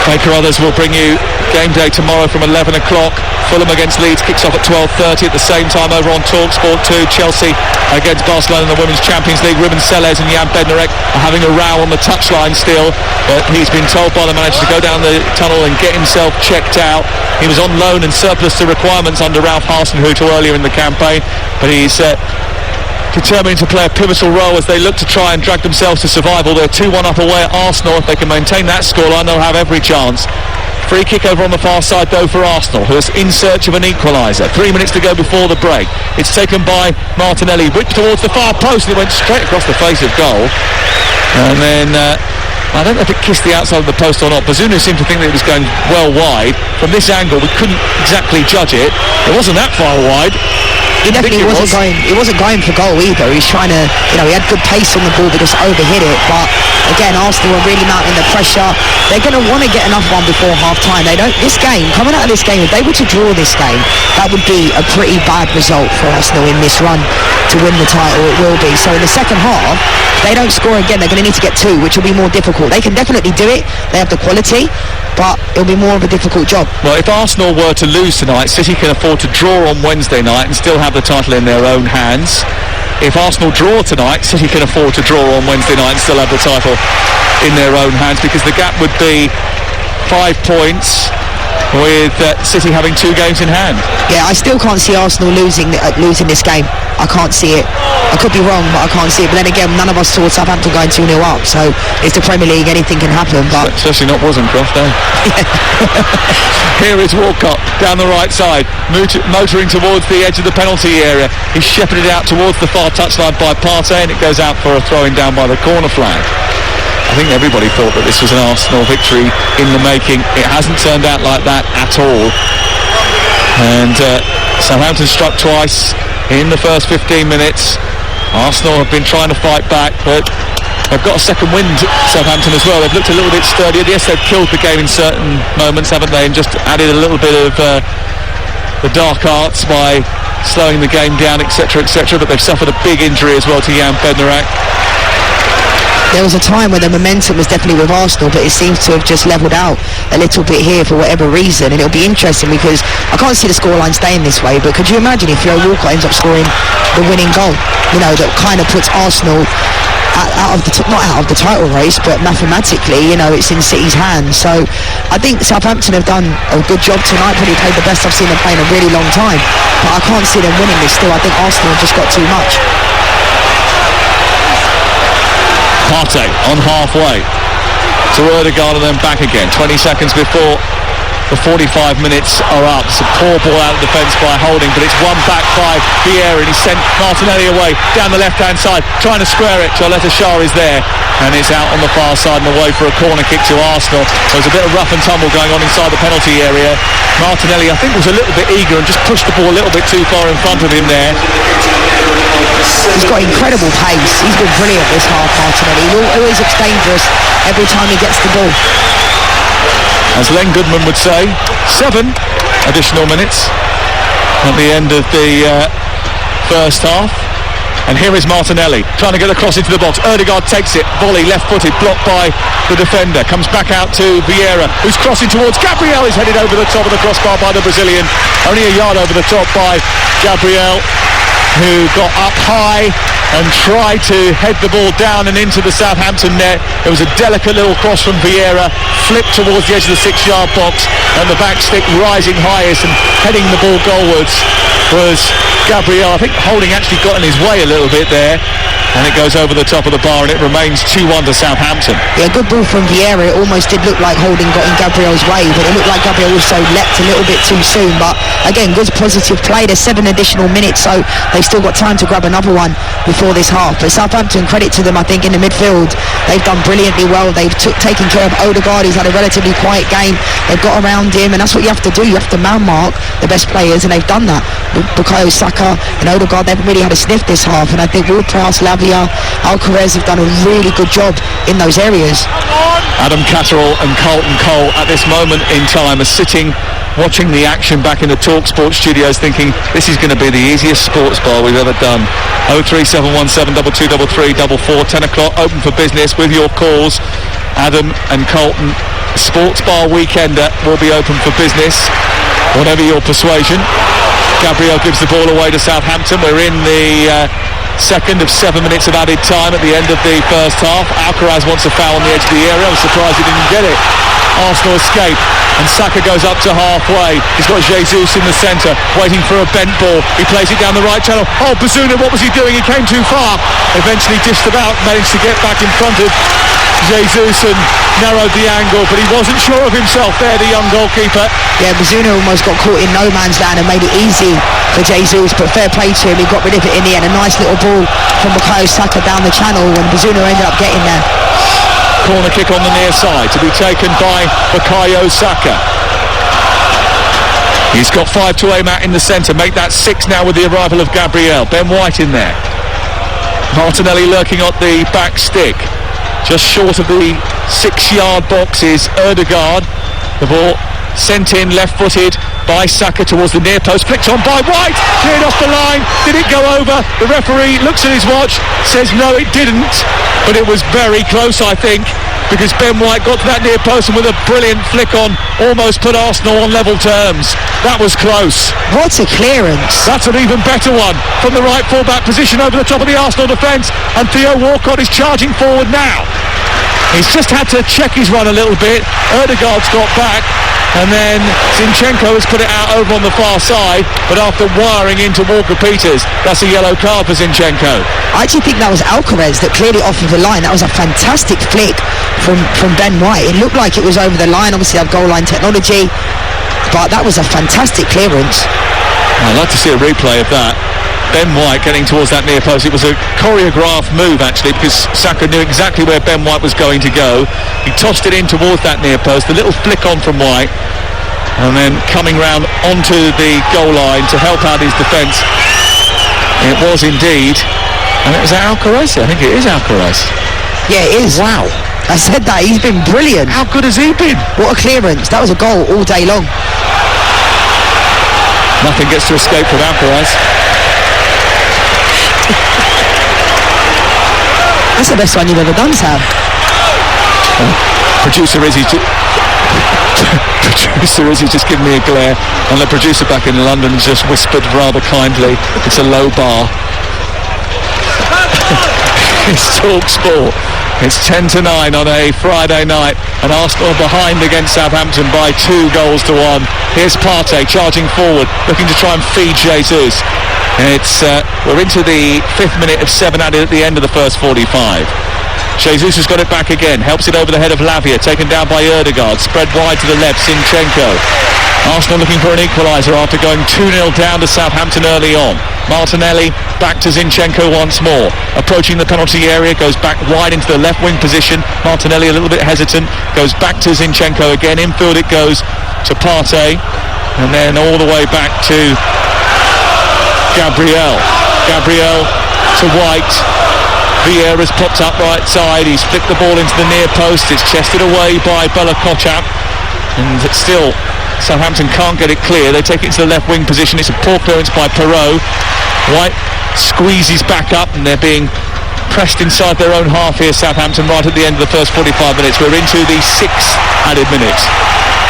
Baker Others will bring you game day tomorrow from 11 o'clock. Fulham against Leeds kicks off at 12:30. At the same time over on TalkSport 2, Chelsea against Barcelona in the Women's Champions League. Ruben Selles and Jan Bednarek are having a row on the touchline still, but he's been told by the manager to go down the tunnel and get himself checked out. He was on loan and surplus to requirements under Ralph Hasenhuttl earlier in the campaign, but he's determined to play a pivotal role as they look to try and drag themselves to survival. They're 2-1 up away at Arsenal. If they can maintain that scoreline, they'll have every chance. Free kick over on the far side though for Arsenal, who is in search of an equaliser. 3 minutes to go before the break. It's taken by Martinelli, whipped towards the far post, and it went straight across the face of goal. And then I don't know if it kissed the outside of the post or not. Bazunu seemed to think that it was going well wide. From this angle, we couldn't exactly judge it. It wasn't that far wide. He definitely wasn't going for goal either. He's trying to, he had good pace on the ball, but just overhit it. But again, Arsenal are really mounting the pressure. They're going to want to get another one before half-time. Coming out of this game, if they were to draw this game, that would be a pretty bad result for Arsenal in this run to win the title. It will be. So in the second half, they don't score again, they're going to need to get 2, which will be more difficult. They can definitely do it. They have the quality, but it'll be more of a difficult job. Well, if Arsenal were to lose tonight, City can afford to draw on Wednesday night and still have the title in their own hands. If Arsenal draw tonight, City can afford to draw on Wednesday night and still have the title in their own hands, because the gap would be 5 points with City having 2 games in hand. Yeah, I still can't see Arsenal losing this game. I can't see it. I could be wrong, but I can't see it. But then again, none of us saw Southampton going 2-0 up, so it's the Premier League, anything can happen. But especially not Wozencroft, eh? Here is Walcott down the right side, motoring towards the edge of the penalty area. He's shepherded out towards the far touchline by Partey, and it goes out for a throwing down by the corner flag. I think everybody thought that this was an Arsenal victory in the making. It hasn't turned out like that at all. And Southampton struck twice in the first 15 minutes. Arsenal have been trying to fight back, but they've got a second wind, Southampton, as well. They've looked a little bit sturdier. Yes, they've killed the game in certain moments, haven't they, and just added a little bit of the dark arts by slowing the game down, etc., etc., but they've suffered a big injury as well to Jan Bednarek. There was a time where the momentum was definitely with Arsenal, but it seems to have just levelled out a little bit here for whatever reason. And it'll be interesting because I can't see the scoreline staying this way, but could you imagine if Joe Walcott ends up scoring the winning goal, that kind of puts Arsenal not out of the title race, but mathematically, it's in City's hands. So I think Southampton have done a good job tonight, probably played the best I've seen them play in a really long time, but I can't see them winning this still. I think Arsenal have just got too much. Partey on halfway to Ødegaard and then back again. 20 seconds before the 45 minutes are up. It's a poor ball out of defence by Holding, but it's won back by Vieira, and he sent Martinelli away down the left-hand side, trying to square it. Joleta Shah is there, and it's out on the far side and away for a corner kick to Arsenal. There's a bit of rough and tumble going on inside the penalty area. Martinelli, I think, was a little bit eager and just pushed the ball a little bit too far in front of him there. He's got incredible pace. He's been brilliant this half, Martinelli. He always looks dangerous every time he gets the ball. As Len Goodman would say, 7 additional minutes at the end of the first half. And here is Martinelli trying to get across into the box. Ødegaard takes it, volley left-footed, blocked by the defender. Comes back out to Vieira, who's crossing towards Gabriel. Is headed over the top of the crossbar by the Brazilian. Only a yard over the top by Gabriel, who got up high and tried to head the ball down and into the Southampton net. It was a delicate little cross from Vieira, flipped towards the edge of the 6-yard box, and the back stick rising highest and heading the ball goalwards was Gabriel. I think Holding actually got in his way a little bit there, and it goes over the top of the bar, and it remains 2-1 to Southampton. Yeah, good ball from Vieira. It almost did look like Holding got in Gabriel's way, but it looked like Gabriel also leapt a little bit too soon. But again, good positive play. There's 7 additional minutes, so they've still got time to grab another one before this half. But Southampton, credit to them, I think, in the midfield, they've done brilliantly well. They've taken care of Ødegaard. He's had a relatively quiet game. They've got around him, and that's what you have to do. You have to man-mark the best players, and they've done that. Bukayo Saka and Ødegaard, they haven't really had a sniff this half, and I think Ward-Prowse, Lavia Lavia, Alcaraz have done a really good job in those areas. Adam Catterall and Carlton Cole at this moment in time are sitting watching the action back in the TalkSport studios thinking this is going to be the easiest sports bar we've ever done. 03717 223344, 10 o'clock open for business with your calls. Adam and Carlton, Sports Bar Weekender will be open for business, whatever your persuasion. Gabriel gives the ball away to Southampton. We're in the second of 7 minutes of added time at the end of the first half. Alcaraz wants a foul on the edge of the area. I was surprised he didn't get it. Arsenal escape and Saka goes up to halfway. He's got Jesus in the centre waiting for a bent ball. He plays it down the right channel. Oh, Bazuna, what was he doing? He came too far. Eventually dished about, managed to get back in front of Jesus and narrowed the angle, but he wasn't sure of himself there, the young goalkeeper. Yeah, Bazuna almost got caught in no man's land and made it easy for Jesus, but fair play to him, he got rid of it in the end. A nice little ball from Bukayo Saka down the channel and Bazuna ended up getting there. Corner kick on the near side to be taken by Bukayo Saka. He's got 5 to aim at in the centre, make that 6 now with the arrival of Gabriel. Ben White in there. Martinelli lurking at the back stick. Just short of the 6-yard box is Ødegaard. The ball sent in left-footed by Saka towards the near post, flicked on by White, cleared off the line. Did it go over? The referee looks at his watch, says no it didn't, but it was very close I think, because Ben White got to that near post and with a brilliant flick on almost put Arsenal on level terms. That was close. What a clearance. That's an even better one from the right full-back position over the top of the Arsenal defence, and Theo Walcott is charging forward now. He's just had to check his run a little bit. Ødegaard's got back, and then Zinchenko has put it out over on the far side, but after wiring into Walker-Peters, that's a yellow card for Zinchenko. I actually think that was Alcaraz that cleared it off of the line. That was a fantastic flick from Ben White. It looked like it was over the line. Obviously they have goal line technology, but that was a fantastic clearance. I'd like to see a replay of that. Ben White getting towards that near post. It was a choreographed move actually, because Saka knew exactly where Ben White was going to go. He tossed it in towards that near post, a little flick on from White, and then coming round onto the goal line to help out his defence. It was indeed, and it was Alcaraz. I think it is Alcaraz. Yeah, it is. Wow. I said that, he's been brilliant. How good has he been? What a clearance. That was a goal all day long. Nothing gets to escape from Alcaraz. That's the best one you've ever done, Sam. Producer Izzy just giving me a glare, and the producer back in London just whispered rather kindly, it's a low bar. It's TalkSport. It's 10-9 on a Friday night, and Arsenal behind against Southampton by 2 goals to 1. Here's Partey charging forward, looking to try and feed Jesus. It's we're into the 5th minute of 7 added at the end of the first 45. Jesus has got it back again, helps it over the head of Lavia, taken down by Ødegaard, spread wide to the left, Zinchenko. Arsenal looking for an equaliser after going 2-0 down to Southampton early on. Martinelli back to Zinchenko once more, approaching the penalty area, goes back wide into the left wing position. Martinelli a little bit hesitant, goes back to Zinchenko again, infield it goes to Partey, and then all the way back to Gabriel to White. Vieira's popped up right side, he's flicked the ball into the near post, it's chested away by Bella Kotchap, and still Southampton can't get it clear. They take it to the left wing position, it's a poor clearance by Perrault. White squeezes back up and they're being pressed inside their own half here, Southampton, right at the end of the first 45 minutes. We're into the 6th added minute.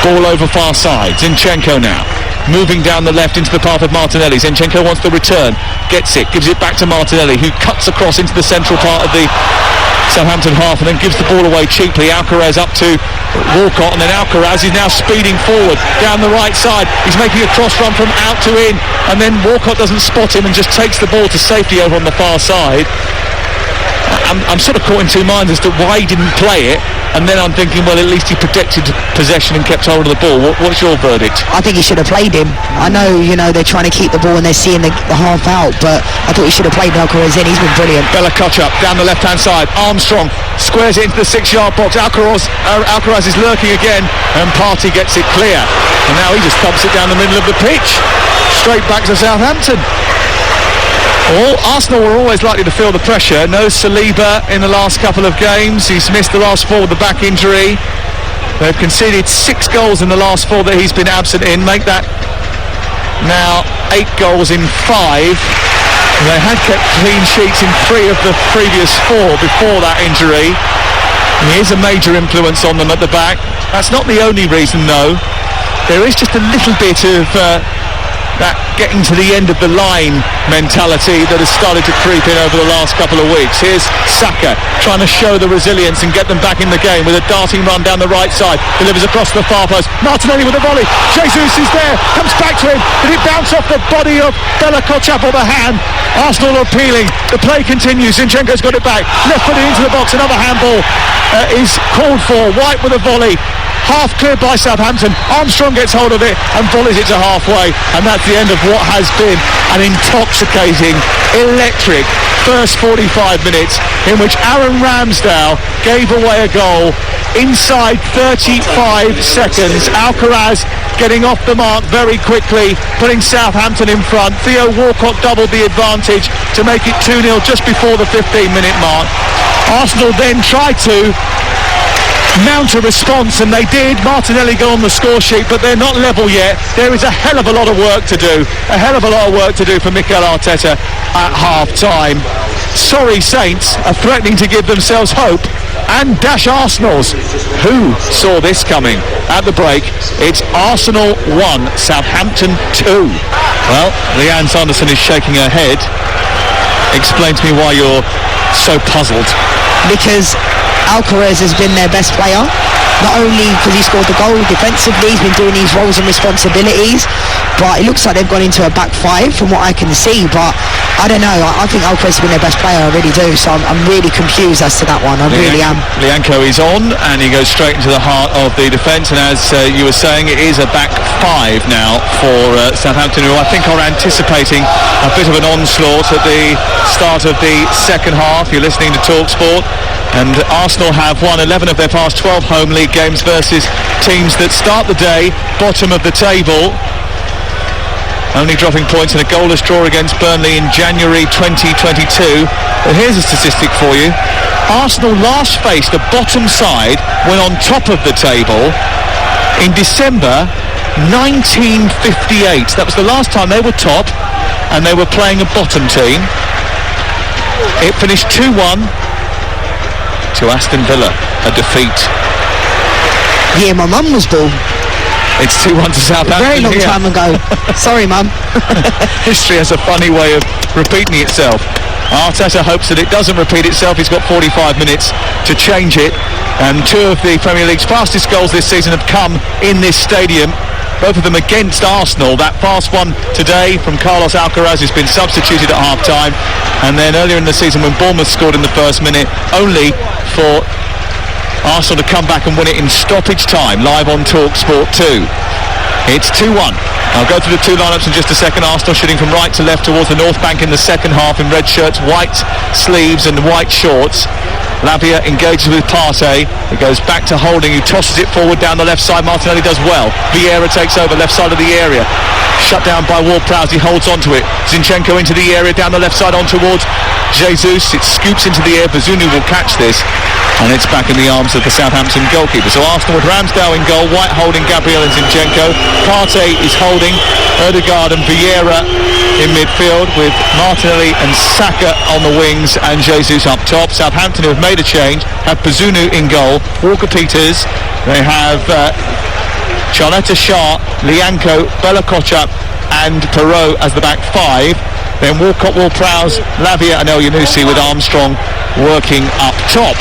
Ball over far side, Zinchenko now moving down the left into the path of Martinelli. Zinchenko wants the return, gets it, gives it back to Martinelli, who cuts across into the central part of the Southampton half and then gives the ball away cheaply. Alcaraz up to Walcott, and then Alcaraz is now speeding forward down the right side. He's making a cross run from out to in, and then Walcott doesn't spot him and just takes the ball to safety over on the far side. I'm sort of caught in two minds as to why he didn't play it, and then I'm thinking, well, at least he protected possession and kept hold of the ball. What's your verdict? I think he should have played him. I know, they're trying to keep the ball and they're seeing the half out, but I thought he should have played Alcaraz in. He's been brilliant. Bella Kotchap down the left-hand side. Armstrong squares it into the 6-yard box. Alcaraz is lurking again, and Partey gets it clear. And now he just thumps it down the middle of the pitch, straight back to Southampton. Arsenal were always likely to feel the pressure. No Saliba in the last couple of games. He's missed the last 4 with the back injury. They've conceded 6 goals in the last 4 that he's been absent in. Make that now 8 goals in 5. They had kept clean sheets in 3 of the previous 4 before that injury. He is a major influence on them at the back. That's not the only reason, though. There is just a little bit of that getting to the end of the line mentality that has started to creep in over the last couple of weeks. Here's Saka trying to show the resilience and get them back in the game with a darting run down the right side. Delivers across the far post. Martinelli with a volley. Jesus is there. Comes back to him. Did it bounce off the body of Bella Kotchap or the hand? Arsenal are appealing. The play continues. Zinchenko's got it back. Left footed into the box. Another handball is called for. White with a volley. Half cleared by Southampton. Armstrong gets hold of it and volleys it to halfway, and that's the end of what has been an intoxicating, electric first 45 minutes in which Aaron Ramsdale gave away a goal inside 35 seconds. Alcaraz getting off the mark very quickly, putting Southampton in front. Theo Walcott doubled the advantage to make it 2-0 just before the 15-minute mark. Arsenal then tried to mount a response, and they did. Martinelli go on the score sheet, but they're not level yet. There is a hell of a lot of work to do, for Mikel Arteta at half-time. Sorry Saints are threatening to give themselves hope and dash Arsenal's. Who saw this coming? At the break, it's Arsenal 1, Southampton 2. Well, Leanne Sanderson is shaking her head. Explain to me why you're so puzzled. Because Alcaraz has been their best player, not only because he scored the goal defensively, he's been doing these roles and responsibilities, but it looks like they've gone into a back 5 from what I can see. But I don't know, I think Alcaraz has been their best player, I really do, so I'm really confused as to that one. I really am. Lianco is on and he goes straight into the heart of the defence, and as you were saying, it is a back 5 now for Southampton, who I think are anticipating a bit of an onslaught at the start of the second half. You're listening to TalkSport, and Arsenal have won 11 of their past 12 home league games versus teams that start the day bottom of the table, only dropping points in a goalless draw against Burnley in January 2022. But here's a statistic for you. Arsenal last faced a bottom side when on top of the table in December 1958. That was the last time they were top and they were playing a bottom team. It finished 2-1 to Aston Villa, a defeat. Yeah, my mum was born. It's 2-1 to Southampton. A very long time ago. Sorry, mum. History has a funny way of repeating itself. Arteta hopes that it doesn't repeat itself. He's got 45 minutes to change it, and 2 of the Premier League's fastest goals this season have come in this stadium, both of them against Arsenal. That fast one today from Carlos Alcaraz has been substituted at half-time, and then earlier in the season when Bournemouth scored in the first minute, only for Arsenal to come back and win it in stoppage time, live on TalkSport 2. It's 2-1. I'll go through the 2 lineups in just a second. Arsenal shooting from right to left towards the North Bank in the second half in red shirts, white sleeves and white shorts. Lavia engages with Partey. It goes back to Holding, who tosses it forward down the left side. Martinelli does well. Vieira takes over left side of the area. Shut down by Ward-Prowse. He holds onto it. Zinchenko into the area down the left side on towards Jesus. It scoops into the air. Bazunu will catch this, and it's back in the arms of the Southampton goalkeeper. So Arsenal with Ramsdale in goal, White holding Gabriel and Zinchenko. Partey is holding Ødegaard and Vieira in midfield, with Martinelli and Saka on the wings and Jesus up top. Southampton, who have made a change, have Bazunu in goal, Walker-Peters. They have Charlotte Shah, Lianco, Bella Kotchap and Perot as the back 5. Then Walcott, Ward-Prowse, Lavia and El Yunusi, with Armstrong working up top,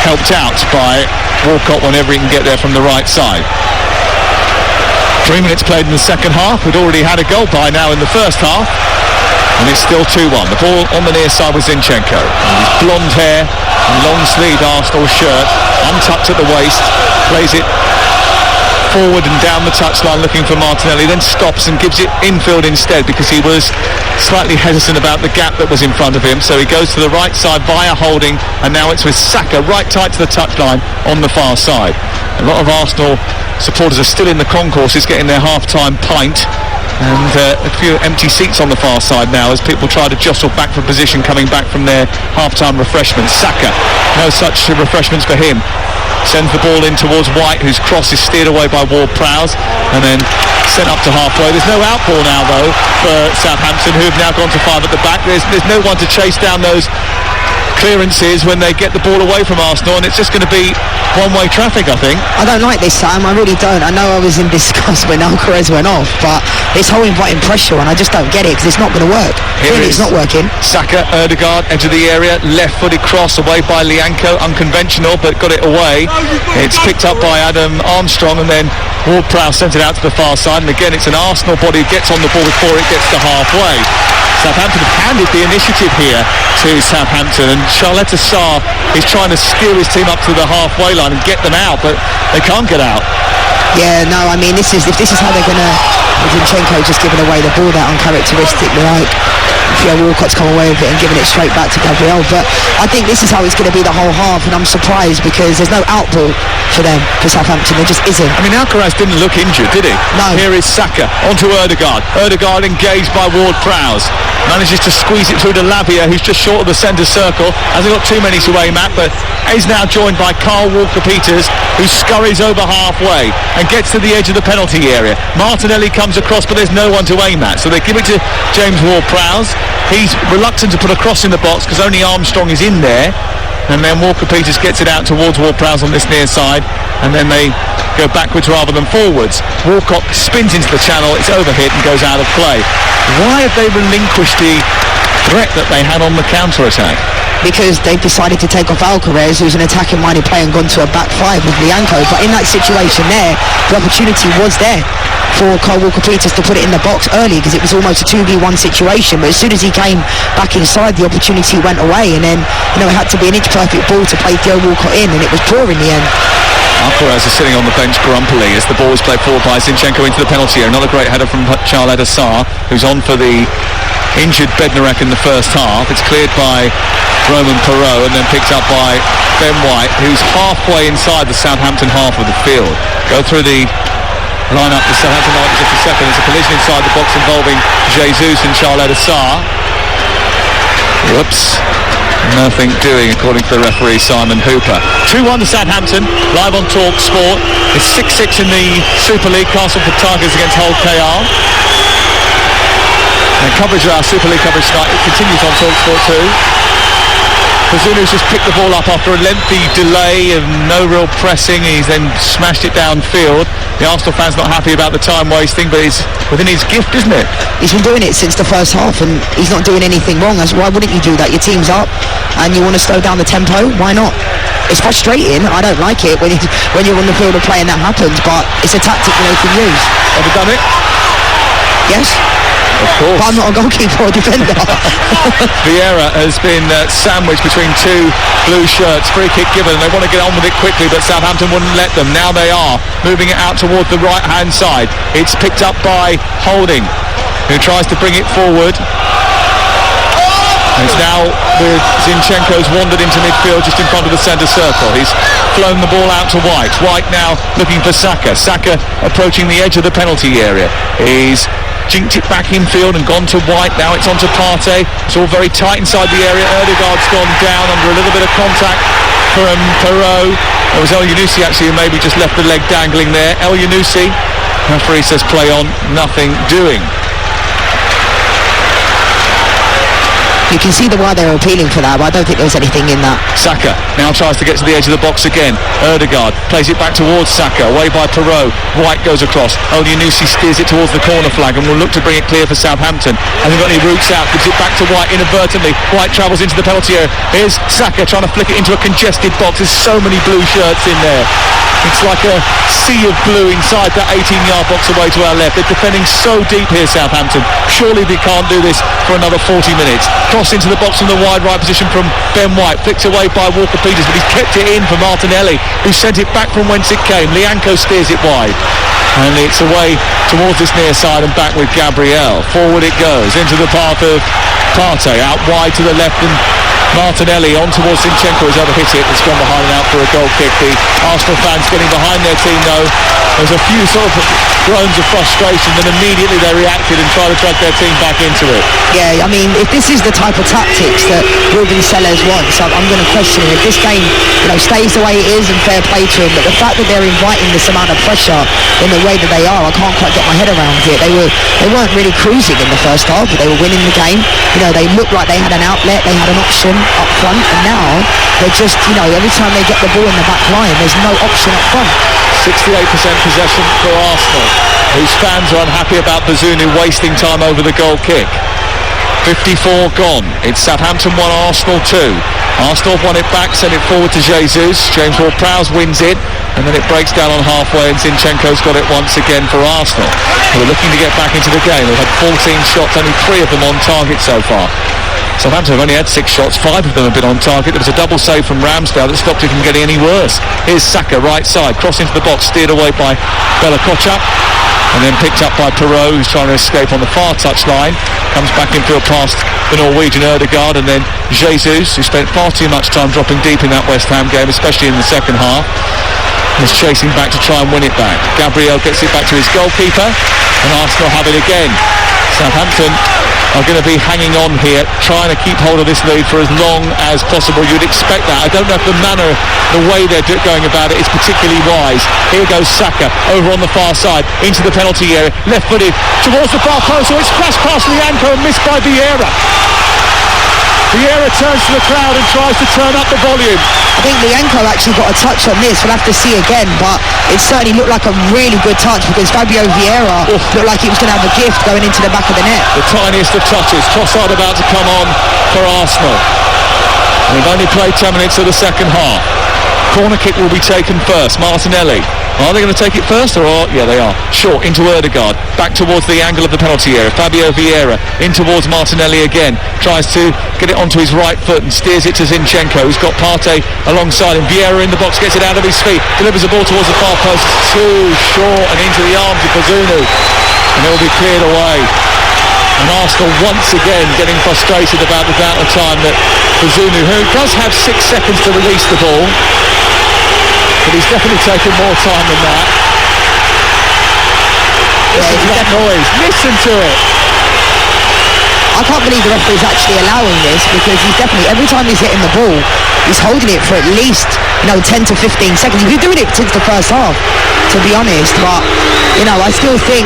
helped out by Walcott whenever he can get there from the right side. 3 minutes played in the second half. We'd already had a goal by now in the first half, and it's still 2-1. The ball on the near side with Zinchenko. And his blonde hair and long-sleeved Arsenal shirt, untucked at the waist, plays it forward and down the touchline looking for Martinelli, then stops and gives it infield instead because he was slightly hesitant about the gap that was in front of him. So he goes to the right side via Holding, and now it's with Saka right tight to the touchline on the far side. A lot of Arsenal supporters are still in the concourses getting their half-time pint And a few empty seats on the far side now as people try to jostle back for position coming back from their half-time refreshments. Saka, no such refreshments for him. Sends the ball in towards White, whose cross is steered away by Ward-Prowse and then sent up to halfway. There's no outball now, though, for Southampton, who have now gone to 5 at the back. There's no one to chase down those clearances when they get the ball away from Arsenal, and it's just going to be one-way traffic, I think. I don't like this, Sam. I really don't. I know I was in disgust when Alcaraz went off, but this whole inviting pressure, and I just don't get it because it's not going to work. Clearly, it's not working. Saka, Ødegaard, edge of the area, left-footed cross away by Lianco, unconventional, but got it away. It's picked up by Adam Armstrong, and then Ward-Prowse sent it out to the far side, and again, it's an Arsenal body who gets on the ball before it gets to halfway. Southampton have handed the initiative here to Southampton, and Charlotte Sarr is trying to steer his team up to the halfway line and get them out, but they can't get out. Yeah, no, I mean, if this is how they're going to... Zinchenko just giving away the ball that uncharacteristically, like Walcott's come away with it and giving it straight back to Gabriel, but I think this is how it's going to be the whole half, and I'm surprised because there's no outball for them, for Southampton. There just isn't. I mean, Alcaraz didn't look injured, did he? No. Here is Saka onto Ødegaard. Ødegaard engaged by Ward-Prowse. Manages to squeeze it through to Lavia, who's just short of the centre circle. Hasn't got too many to aim at, but is now joined by Carl Walker-Peters, who scurries over halfway and gets to the edge of the penalty area. Martinelli comes across, but there's no one to aim at, so they give it to James Ward-Prowse. He's reluctant to put a cross in the box because only Armstrong is in there, and then Walker-Peters gets it out towards Ward-Prowse on this near side, and then they go backwards rather than forwards. Walcott spins into the channel, it's overhit and goes out of play. Why have they relinquished the threat that they had on the counter-attack? Because they've decided to take off Alcaraz, who's an attacking-minded player, and gone to a back 5 with Lianco. But in that situation there, the opportunity was there for Carl Walker-Peters to put it in the box early, because it was almost a 2v1 situation. But as soon as he came back inside, the opportunity went away, and then it had to be an inch-perfect ball to play Theo Walcott in, and it was poor in the end. Alcaraz is sitting on the bench grumpily as the ball is played forward by Zinchenko into the penalty area. Another great header from Charles Sarr, who's on for the injured Bednarek in the first half. It's cleared by Roman Perrault and then picked up by Ben White, who's halfway inside the Southampton half of the field. Go through the line-up, the Southampton line just a second. There's a collision inside the box involving Jesus and Charles Sarr. Whoops. Nothing doing, according to the referee Simon Hooper. 2-1 to Southampton, live on Talk Sport. It's 6-6 in the Super League, Castleford Tigers against Hull KR. And coverage of our Super League coverage tonight, it continues on Talk Sport 2. Kazunu's just picked the ball up after a lengthy delay and no real pressing. He's then smashed it downfield. The Arsenal fans not happy about the time wasting, but it's within his gift, isn't it? He's been doing it since the first half, and he's not doing anything wrong. Why wouldn't you do that? Your team's up and you want to slow down the tempo, why not? It's frustrating. I don't like it when you're on the field of play and that happens, but it's a tactic that they can use. Ever done it? Yes. Of course. But I'm not a goalkeeper or defender. Vieira has been sandwiched between two blue shirts. Free kick given. They want to get on with it quickly, but Southampton wouldn't let them. Now they are moving it out towards the right-hand side. It's picked up by Holding, who tries to bring it forward. It's now with Zinchenko's wandered into midfield just in front of the centre circle. He's flown the ball out to White. White now looking for Saka. Saka approaching the edge of the penalty area. He's jinked it back infield and gone to White. Now it's on to Partey. It's all very tight inside the area. Ødegaard's gone down under a little bit of contact from Perrault. It was El Yunusi actually who maybe just left the leg dangling there. El Yunusi, referee says play on, nothing doing. You can see why they were appealing for that, but I don't think there was anything in that. Saka now tries to get to the edge of the box again. Ødegaard plays it back towards Saka, away by Perrault. White goes across. El Yunusi steers it towards the corner flag and will look to bring it clear for Southampton. Hasn't got any routes out, gives it back to White inadvertently. White travels into the penalty area. Here's Saka trying to flick it into a congested box. There's so many blue shirts in there. It's like a sea of blue inside that 18-yard box away to our left. They're defending so deep here, Southampton. Surely they can't do this for another 40 minutes. Cross into the box from the wide right position from Ben White. Flicked away by Walker-Peters, but he's kept it in for Martinelli, who sent it back from whence it came. Lianco steers it wide. And it's away towards this near side and back with Gabriel. Forward it goes, into the path of Partey. Out wide to the left and Martinelli on towards Zinchenko, who's overhit it. It's gone behind and out for a goal kick. The Arsenal fans getting behind their team though. There's a few sort of groans of frustration, then immediately they reacted and tried to drag their team back into it. Yeah, I mean, if this is the type of tactics that Ruben Sellers wants, I'm going to question him. If this game, stays the way it is, and fair play to him, but the fact that they're inviting this amount of pressure in the way that they are, I can't quite get my head around it. They weren't really cruising in the first half, but they were winning the game. They looked like they had an outlet, they had an option up front, and now they're just, every time they get the ball in the back line, there's no option up front. 68% possession for Arsenal, whose fans are unhappy about Bazunu wasting time over the goal kick. 54 gone. It's Southampton 1, Arsenal 2. Arsenal won it back, sent it forward to Jesus. James Ward-Prowse wins it, and then it breaks down on halfway, and Zinchenko's got it once again for Arsenal, who are looking to get back into the game. They've had 14 shots, only 3 of them on target so far. Southampton have only had 6 shots, 5 of them have been on target. There was a double save from Ramsdale that stopped it from getting any worse. Here's Saka, right side, cross into the box, steered away by Bella Kochak, and then picked up by Perot, who's trying to escape on the far touchline. Comes back infield past the Norwegian Ødegaard, and then Jesus, who spent far too much time dropping deep in that West Ham game, especially in the second half, is chasing back to try and win it back. Gabriel gets it back to his goalkeeper, and Arsenal have it again. Southampton are going to be hanging on here, trying to keep hold of this lead for as long as possible. You'd expect that. I don't know if the manner, the way they're going about it is particularly wise. Here goes Saka over on the far side into the penalty area, left-footed towards the far post. So it's flashed past Lianco and missed by Vieira. Vieira turns to the crowd and tries to turn up the volume. I think Lianco actually got a touch on this. We'll have to see again, but it certainly looked like a really good touch, because Fabio Vieira looked like he was going to have a gift going into the back of the net. The tiniest of touches. Trossard about to come on for Arsenal. They've only played 10 minutes of the second half. Corner kick will be taken first. Martinelli. Are they going to take it first, or yeah, they are. Short into Ødegaard, back towards the angle of the penalty area. Fabio Vieira in towards Martinelli again, tries to get it onto his right foot and steers it to Zinchenko, who's got Partey alongside him. Vieira in the box, gets it out of his feet, delivers the ball towards the far post, too short and into the arms of Bazunu, and it will be cleared away. And Arsenal once again getting frustrated about the amount of time that Bazunu, who does have 6 seconds to release the ball, but he's definitely taken more time than that. Listen to that noise, listen to it. I can't believe the referee's actually allowing this, because he's definitely, every time he's hitting the ball, he's holding it for at least 10 to 15 seconds. He's been doing it since the first half, to be honest, but I still think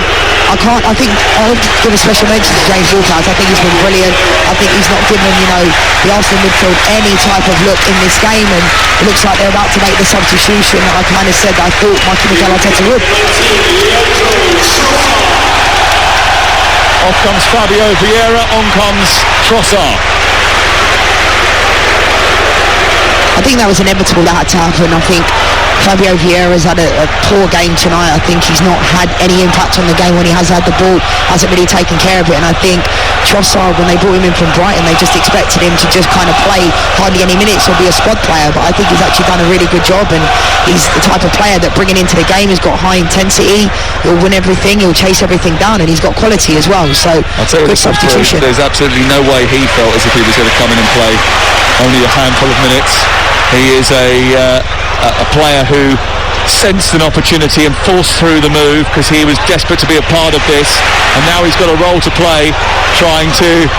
I think I'll give a special mention to James Ward-Prowse. I think he's been brilliant. I think he's not given the Arsenal midfield any type of look in this game, and it looks like they're about to make the substitution that I kind of said that I thought Mikel Arteta would. Off comes Fabio Vieira, on comes Trossard. I think that was inevitable, that had to happen. I think Fabio Vieira's had a poor game tonight. I think he's not had any impact on the game when he has had the ball, hasn't really taken care of it. And I think Trossard, when they brought him in from Brighton, they just expected him to just kind of play hardly any minutes or be a squad player. But I think he's actually done a really good job, and he's the type of player that bringing into the game has got high intensity, he'll win everything, he'll chase everything down, and he's got quality as well. So good substitution. There's absolutely no way he felt as if he was going to come in and play only a handful of minutes. He is a player who sensed an opportunity and forced through the move, because he was desperate to be a part of this, and now he's got a role to play trying to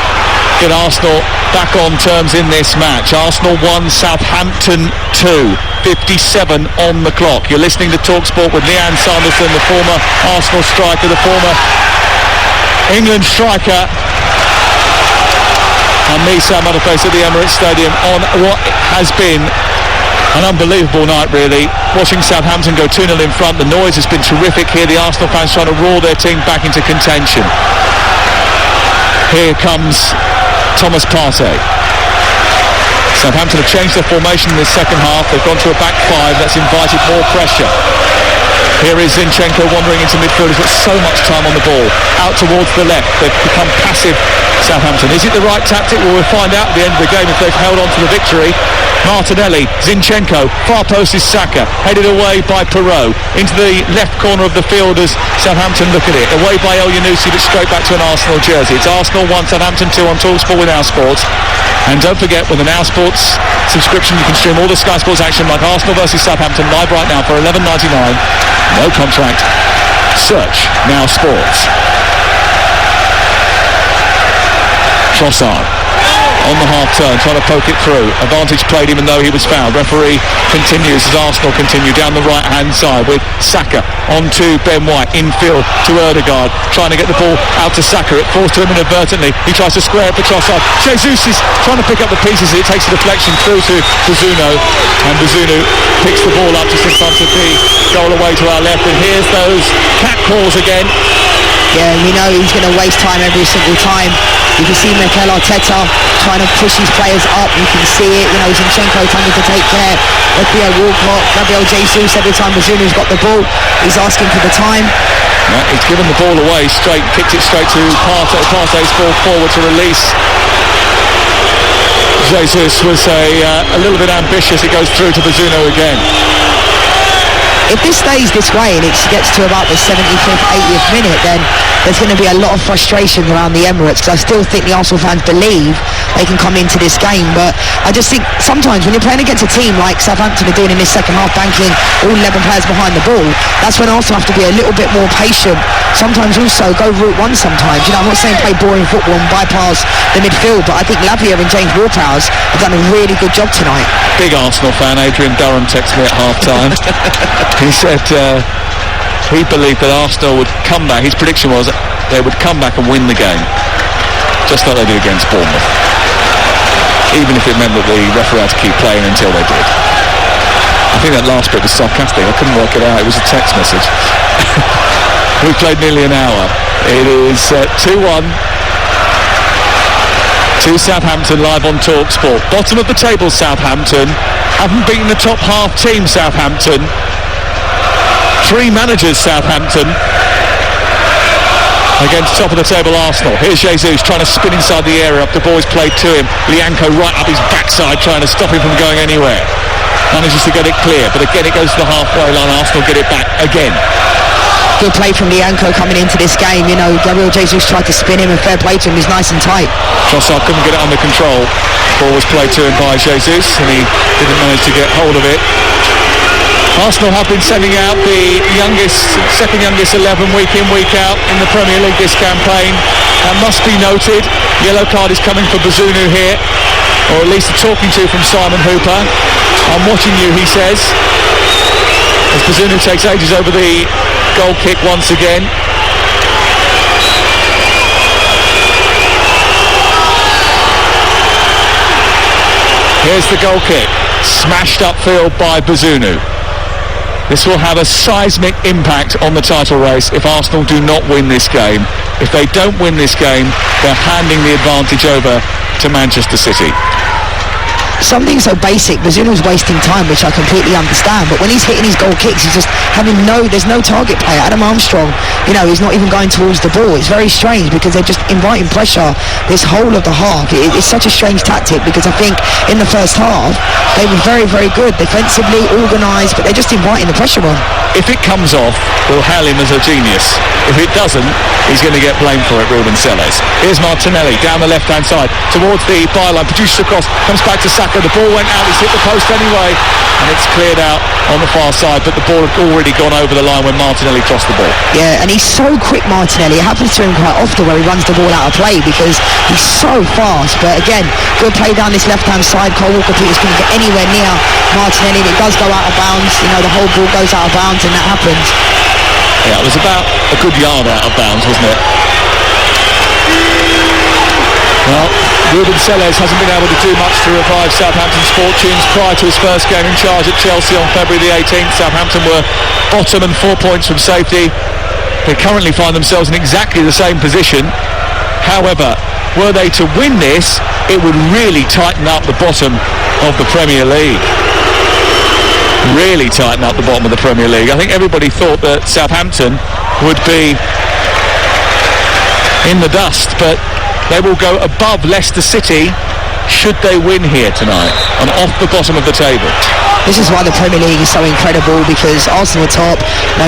get Arsenal back on terms in this match. Arsenal 1, Southampton 2, 57 on the clock. You're listening to TalkSport with Leanne Sanderson, the former Arsenal striker, the former England striker, and me, Sam Motherface, at the Emirates Stadium on what has been an unbelievable night, really. Watching Southampton go 2-0 in front, the noise has been terrific here. The Arsenal fans trying to roar their team back into contention. Here comes Thomas Partey. Southampton have changed their formation in the second half. They've gone to a back 5. That's invited more pressure. Here is Zinchenko wandering into midfield. He's got so much time on the ball. Out towards the left. They've become passive, Southampton. Is it the right tactic? Well, we'll find out at the end of the game if they've held on to the victory. Martinelli, Zinchenko, far post is Saka, headed away by Perot, into the left corner of the field as Southampton look at it, away by El Yunusi, but straight back to an Arsenal jersey. It's Arsenal 1, Southampton 2 on TalkSport with Now Sports. And don't forget, with the Now Sports subscription, you can stream all the Sky Sports action like Arsenal versus Southampton live right now for $11.99. No contract. Search Now Sports. Trossard on the half turn, trying to poke it through. Advantage played even though he was fouled. Referee continues as Arsenal continue down the right hand side with Saka on to Ben White, infield to Ødegaard, trying to get the ball out to Saka. It falls to him inadvertently. He tries to square it for Trossard. Jesus is trying to pick up the pieces. It takes a deflection through to Bazunu, and Bazunu picks the ball up just in front of the goal away to our left. And here's those cat calls again. Yeah, you know he's going to waste time every single time. You can see Mikel Arteta trying to push his players up. You can see it. You know, Zinchenko trying to take care of Theo Walcott, Gabriel Jesus. Every time Bazunu's got the ball, he's asking for the time. Yeah, he's given the ball away straight, kicked it straight to Partey. Partey's ball forward to release. Jesus was a little bit ambitious. It goes through to Bazunu again. If this stays this way and it gets to about the 75th, 80th minute, then there's going to be a lot of frustration around the Emirates, because I still think the Arsenal fans believe they can come into this game. But I just think sometimes when you're playing against a team like Southampton are doing in this second half, banking all 11 players behind the ball, that's when Arsenal have to be a little bit more patient. Sometimes also go route one sometimes. You know, I'm not saying play boring football and bypass the midfield, but I think Lavia and James Ward-Prowse have done a really good job tonight. Big Arsenal fan, Adrian Durham texted me at half-time. He said he believed that Arsenal would come back. His prediction was they would come back and win the game, just like they did against Bournemouth, even if it meant that the referee had to keep playing until they did. I think that last bit was sarcastic. I couldn't work it out. It was a text message. We played nearly an hour. It is 2-1 to Southampton live on TalkSport. Bottom of the table, Southampton. Haven't beaten the top half team, Southampton. 3 managers, Southampton, against top of the table Arsenal. Here's Jesus trying to spin inside the area. The ball is played to him. Lianco right up his backside, trying to stop him from going anywhere. Manages to get it clear, but again it goes to the halfway line. Arsenal get it back again. Good play from Lianco coming into this game. You know, Gabriel Jesus tried to spin him, and fair play to him. He's nice and tight. Trossard couldn't get it under control. Ball was played to him by Jesus, and he didn't manage to get hold of it. Arsenal have been sending out the second youngest 11 week in, week out in the Premier League this campaign. That must be noted. Yellow card is coming for Bazunu here, or at least a talking to from Simon Hooper. I'm watching you, he says, as Bazunu takes ages over the goal kick once again. Here's the goal kick, smashed upfield by Bazunu. This will have a seismic impact on the title race if Arsenal do not win this game. If they don't win this game, they're handing the advantage over to Manchester City. Something so basic, Bazunu's wasting time, which I completely understand, but when he's hitting his goal kicks, he's just there's no target player. Adam Armstrong, you know, he's not even going towards the ball. It's very strange because they're just inviting pressure this whole of the half. It's such a strange tactic, because I think in the first half they were very, very good defensively, organised, but they're just inviting the pressure on. If it comes off, we'll hail him as a genius. If it doesn't, he's going to get blamed for it, Ruben Selles. Here's Martinelli down the left-hand side towards the byline, produces a cross, comes back to Saka. The ball went out, he's hit the post anyway, and it's cleared out on the far side, but the ball had already gone over the line when Martinelli crossed the ball. Yeah, and he's so quick, Martinelli. It happens to him quite often where he runs the ball out of play because he's so fast. But again, good play down this left-hand side. Cole Walker-Peters couldn't get anywhere near Martinelli, and it does go out of bounds. You know, the whole ball goes out of bounds, and that happens. Yeah, it was about a good yard out of bounds, wasn't it? Well, Ruben Selles hasn't been able to do much to revive Southampton's fortunes. Prior to his first game in charge at Chelsea on February the 18th, Southampton were bottom and 4 points from safety. They currently find themselves in exactly the same position. However, were they to win this, it would really tighten up the bottom of the Premier League. Really tighten up the bottom of the Premier League. I think everybody thought that Southampton would be in the dust, but they will go above Leicester City should they win here tonight and off the bottom of the table? This is why the Premier League is so incredible, because Arsenal are top,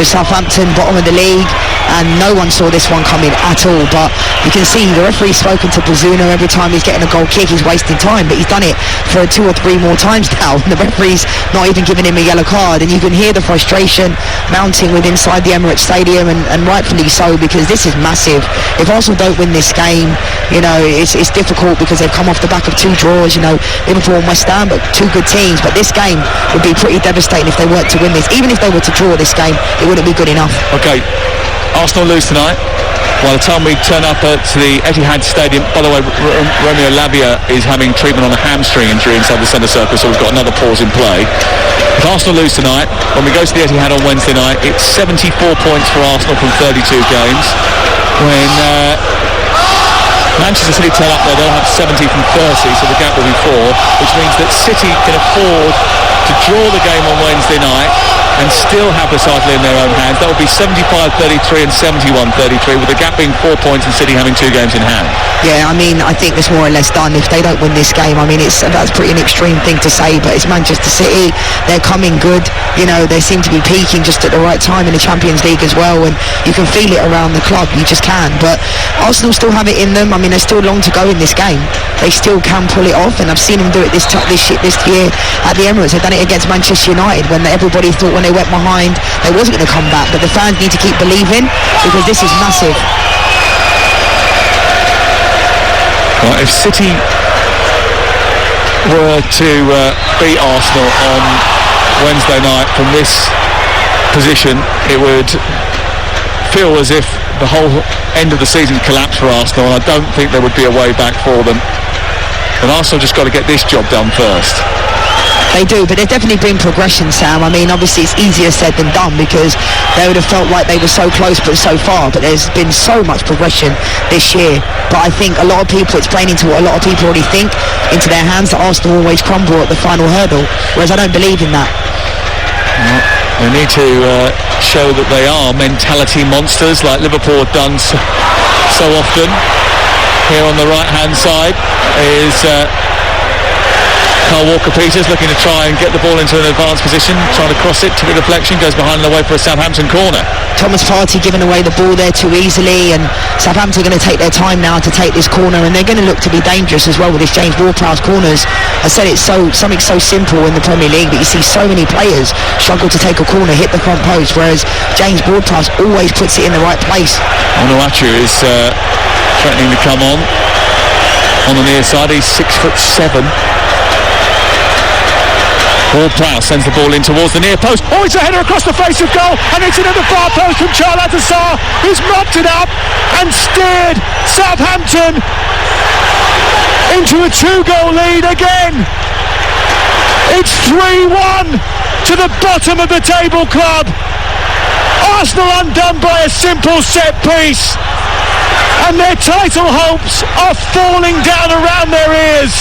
Southampton bottom of the league, and no one saw this one coming at all. But you can see the referee's spoken to Bazunu every time he's getting a goal kick. He's wasting time, but he's done it for 2 or 3 more times now. The referee's not even giving him a yellow card, and you can hear the frustration mounting with inside the Emirates Stadium, and rightfully so, because this is massive. If Arsenal don't win this game, it's difficult, because they've come off the back of 2 draws, Liverpool and West Ham, but 2 good teams. But this game would be pretty devastating if they weren't to win this. Even if they were to draw this game, it wouldn't be good enough. Okay, Arsenal lose tonight. By the time we turn up to the Etihad Stadium, by the way, Romeo Lavia is having treatment on a hamstring injury inside the centre circle, so we've got another pause in play. If Arsenal lose tonight, when we go to the Etihad on Wednesday night, it's 74 points for Arsenal from 32 games. When Manchester City turn up there, they'll have 70 from 30, so the gap will be 4, which means that City can afford to draw the game on Wednesday night and still have the title in their own hands. That will be 75-33 and 71-33, with the gap being 4 points and City having 2 games in hand. Yeah, I think it's more or less done if they don't win this game. That's pretty an extreme thing to say, but it's Manchester City. They're coming good. They seem to be peaking just at the right time in the Champions League as well, and you can feel it around the club. You just can. But Arsenal still have it in them. There's still long to go in this game. They still can pull it off, and I've seen them do it this year at the Emirates. They've done it against Manchester United when everybody thought when they went behind they wasn't going to come back, but the fans need to keep believing, because this is massive. Well, if City were to beat Arsenal on Wednesday night from this position, it would feel as if the whole end of the season collapsed for Arsenal, and I don't think there would be a way back for them. But Arsenal just got to get this job done first. They do, but there's definitely been progression, Sam. Obviously it's easier said than done, because they would have felt like they were so close but so far, but there's been so much progression this year. But I think a lot of people, it's playing into what a lot of people already think into their hands, that Arsenal always crumble at the final hurdle, whereas I don't believe in that. Well, they need to show that they are mentality monsters, like Liverpool have done so often. Here on the right hand side is Kyle Walker-Peters looking to try and get the ball into an advanced position, trying to cross it to the deflection, goes behind and away for a Southampton corner. Thomas Partey giving away the ball there too easily, and Southampton are going to take their time now to take this corner, and they're going to look to be dangerous as well with this James Ward-Prowse corners. I said it's something so simple in the Premier League, but you see so many players struggle to take a corner, hit the front post, whereas James Ward-Prowse always puts it in the right place. Onuachu is threatening to come on the near side. He's 6'7". Ward-Prowse sends the ball in towards the near post. Oh, it's a header across the face of goal, and it's into the far post from Charlotte Assar, who's mopped it up and steered Southampton into a 2-goal lead again. It's 3-1 to the bottom of the table club. Arsenal undone by a simple set piece, and their title hopes are falling down around their ears.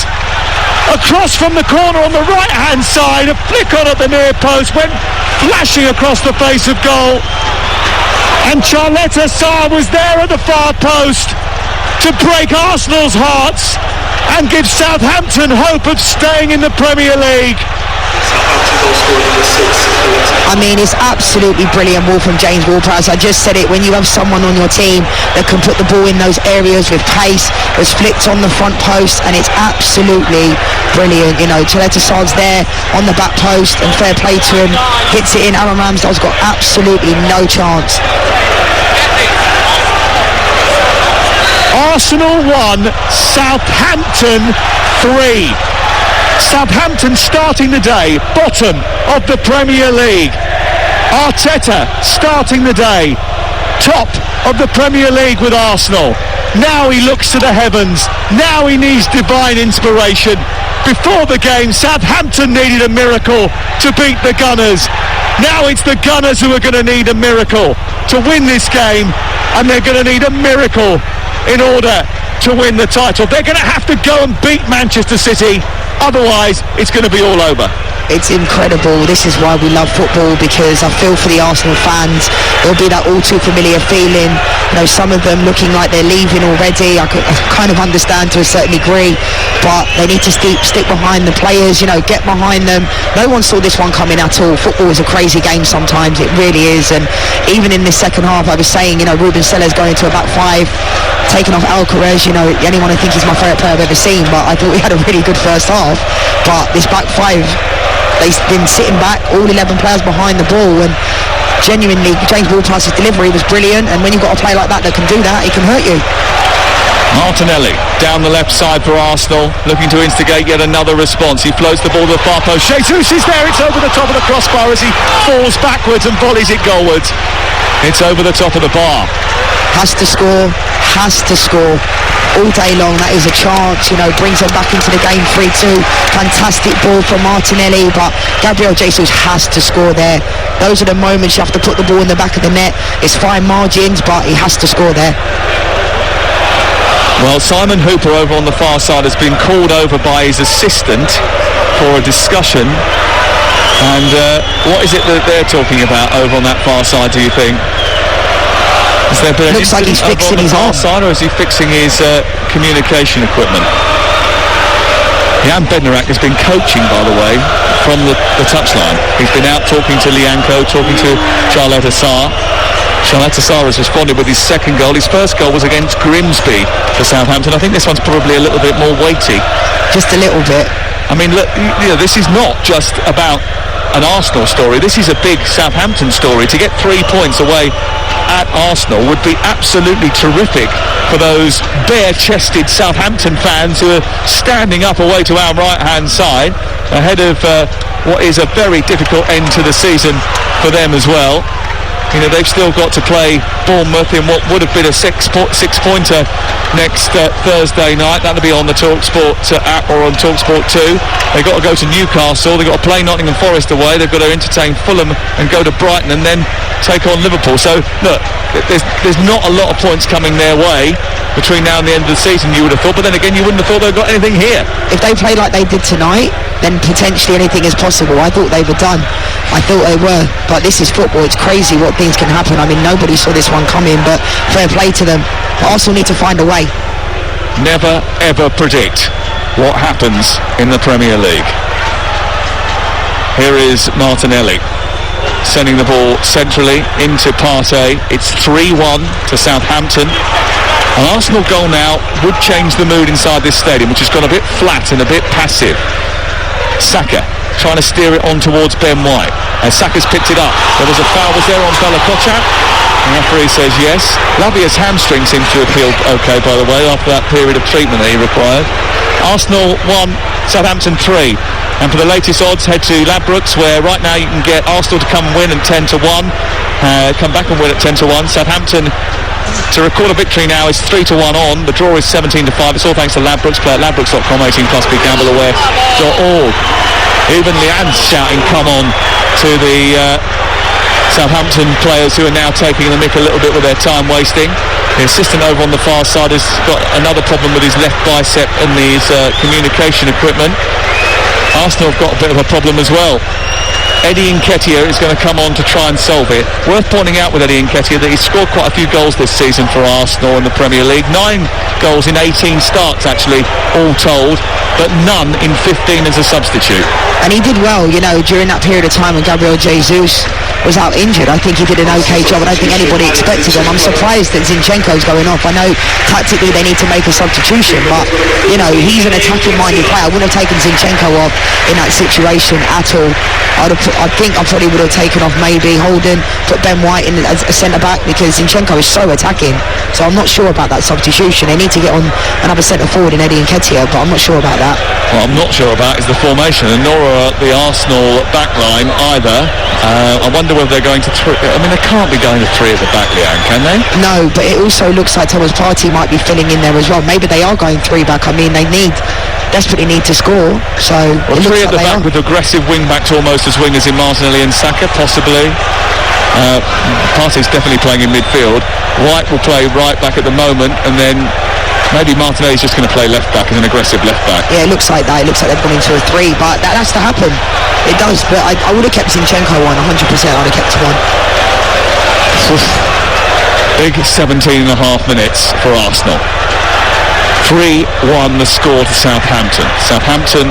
Across from the corner on the right hand side, a flick on at the near post, went flashing across the face of goal, and Charlotte Assar was there at the far post to break Arsenal's hearts and give Southampton hope of staying in the Premier League. It's absolutely brilliant ball from James Ward-Prowse. I just said it, when you have someone on your team that can put the ball in those areas with pace, was flicked on the front post, and it's absolutely brilliant. Charlotte Assar's there on the back post, and fair play to him, hits it in. Aaron Ramsdale's got absolutely no chance. Arsenal 1, Southampton 3. Southampton starting the day bottom of the Premier League. Arteta starting the day top of the Premier League with Arsenal. Now he looks to the heavens. Now he needs divine inspiration. Before the game, Southampton needed a miracle to beat the Gunners. Now it's the Gunners who are going to need a miracle to win this game, and they're going to need a miracle in order to win the title. They're going to have to go and beat Manchester City, otherwise it's going to be all over. It's incredible. This is why we love football, because I feel for the Arsenal fans. There'll be that all too familiar feeling, some of them looking like they're leaving already. I kind of understand to a certain degree, but they need to stick behind the players, get behind them. No one saw this one coming at all. Football is a crazy game sometimes, it really is. And even in this second half, I was saying, Ruben Sellers going into a back five, taking off Alcaraz, anyone I think he's my favourite player I've ever seen, but I thought we had a really good first half. But this back five, they've been sitting back, all 11 players behind the ball, and genuinely James Ward-Prowse's delivery was brilliant, and when you've got a player like that can do that, it can hurt you. Martinelli down the left side for Arsenal, looking to instigate yet another response. He floats the ball to the far post. Jesus is there, it's over the top of the crossbar as he falls backwards and volleys it goalwards. It's over the top of the bar. Has to score all day long. That is a chance, brings them back into the game 3-2. Fantastic ball from Martinelli, but Gabriel Jesus has to score there. Those are the moments you have to put the ball in the back of the net. It's fine margins, but he has to score there. Well, Simon Hooper over on the far side has been called over by his assistant for a discussion. And what is it that they're talking about over on that far side, do you think? Has there been looks like he's fixing his arm. Side, or is he fixing his communication equipment? Jan Bednarak has been coaching, by the way, from the touchline. He's been out talking to Lianco, talking to Charlotte Assar. Charlotte Assar has responded with his second goal. His first goal was against Grimsby for Southampton. I think this one's probably a little bit more weighty. Just a little bit. I mean, look, this is not just about an Arsenal story. This is a big Southampton story. To get 3 points away at Arsenal would be absolutely terrific for those bare-chested Southampton fans who are standing up away to our right-hand side ahead of what is a very difficult end to the season for them as well. They've still got to play Bournemouth in what would have been a six-pointer next Thursday night. That'll be on the TalkSport app or on TalkSport 2. They've got to go to Newcastle. They've got to play Nottingham Forest away. They've got to entertain Fulham and go to Brighton and then take on Liverpool. So, look, there's not a lot of points coming their way between now and the end of the season, you would have thought. But then again, you wouldn't have thought they've got anything here. If they play like they did tonight, then potentially anything is possible. I thought they were done. I thought they were. But this is football. It's crazy what things can happen. I mean, nobody saw this one coming, but fair play to them. But Arsenal need to find a way. Never, ever predict what happens in the Premier League. Here is Martinelli sending the ball centrally into Partey. It's 3-1 to Southampton. An Arsenal goal now would change the mood inside this stadium, which has gone a bit flat and a bit passive. Saka trying to steer it on towards Ben White. And Saka's picked it up. There was a foul, was there, on Bella Kotchap? The referee says yes. Lavia's hamstring seems to have healed okay, by the way, after that period of treatment that he required. Arsenal 1, Southampton 3. And for the latest odds, head to Ladbrokes, where right now you can get Arsenal to come and win at 10-1. Come back and win at 10-1. Southampton to record a victory now is 3-1 on. The draw is 17-5. It's all thanks to Ladbrokes. Play at ladbrokes.com, 18+, begambleaware.org. Even Leanne's shouting come on to the Southampton players who are now taking the mick a little bit with their time wasting. The assistant over on the far side has got another problem with his left bicep and his communication equipment. Arsenal have got a bit of a problem as well. Eddie Nketiah is going to come on to try and solve it. Worth pointing out with Eddie Nketiah that he's scored quite a few goals this season for Arsenal in the Premier League. 9 goals in 18 starts, actually, all told, but none in 15 as a substitute. And he did well, during that period of time when Gabriel Jesus was out injured. I think he did an okay job. I don't think anybody expected him. I'm surprised that Zinchenko's going off. I know tactically they need to make a substitution, but he's an attacking-minded player. I wouldn't have taken Zinchenko off in that situation at all. I think I probably would have taken off maybe Holden, put Ben White in as a centre-back, because Zinchenko is so attacking. So I'm not sure about that substitution. They need to get on another centre-forward in Eddie Nketiah, but I'm not sure about that. What I'm not sure about is the formation, and nor are the Arsenal backline either. I wonder whether they're going to they can't be going to 3 at the back, Leanne, can they? No, but it also looks like Thomas Partey might be filling in there as well. Maybe they are going 3 back. I mean, they desperately need to score. So well, 3 at the back with aggressive wing-backs almost as wingers in Martinelli and Saka, possibly. Partey's definitely playing in midfield. White will play right back at the moment, and then Maybe Martinelli's just going to play left back as an aggressive left back. Yeah, it looks like that. It looks like they've gone into a 3, but that has to happen. It does, but I would have kept Zinchenko on, 100%. I'd have kept him on. Big 17 and a half minutes for Arsenal. 3-1 the score to Southampton. Southampton,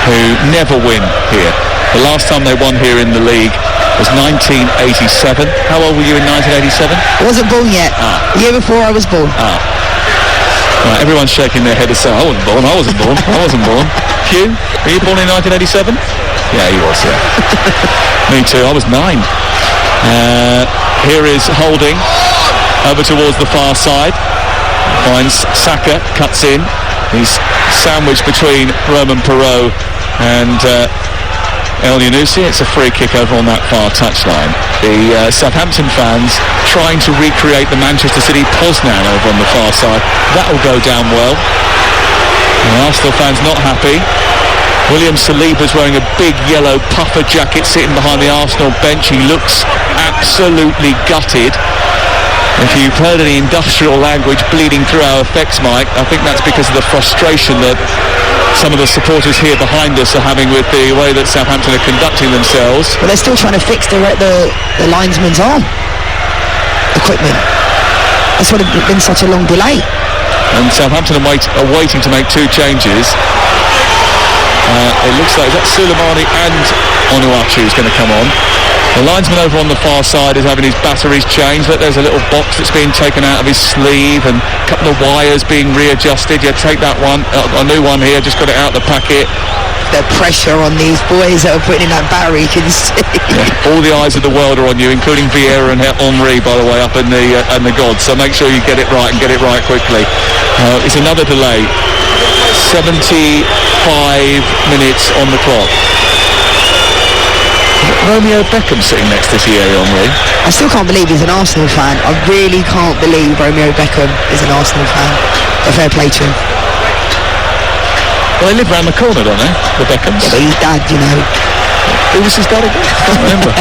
who never win here. The last time they won here in the league was 1987. How old were you in 1987? I wasn't born yet. The year before I was born. Right, everyone's shaking their head and saying, I wasn't born. I wasn't born. Hugh, were you born in 1987? Yeah, he was, yeah. Me too, I was 9. Here is Holding over towards the far side. Finds Saka, cuts in. He's sandwiched between Roman Perraud and El Yunusi. It's a free kick over on that far touchline. The Southampton fans trying to recreate the Manchester City Poznan over on the far side. That'll go down well. And Arsenal fans not happy. William Saliba's wearing a big yellow puffer jacket sitting behind the Arsenal bench. He looks absolutely gutted. If you've heard any industrial language bleeding through our effects mic, I think that's because of the frustration that some of the supporters here behind us are having with the way that Southampton are conducting themselves. But they're still trying to fix the linesman's arm equipment. That's what it's been such a long delay. And Southampton are waiting to make 2 changes. It looks like that Suleimani and Onuachu is going to come on. The linesman over on the far side is having his batteries changed. Look, there's a little box that's being taken out of his sleeve and a couple of wires being readjusted. Yeah, take that one. A new one here, just got it out of the packet. The pressure on these boys that are putting in that battery, you can see. Yeah, all the eyes of the world are on you, including Vieira and Henry, by the way, up in the gods. So make sure you get it right and get it right quickly. It's another delay. 75 minutes on the clock. Romeo Beckham sitting next to Thierry Henry. I still can't believe he's an Arsenal fan. I really can't believe Romeo Beckham is an Arsenal fan. A fair play to him. Well, they live round the corner, don't they? The Beckhams. Yeah, but his dad, you know. Who was his dad again? I can't remember.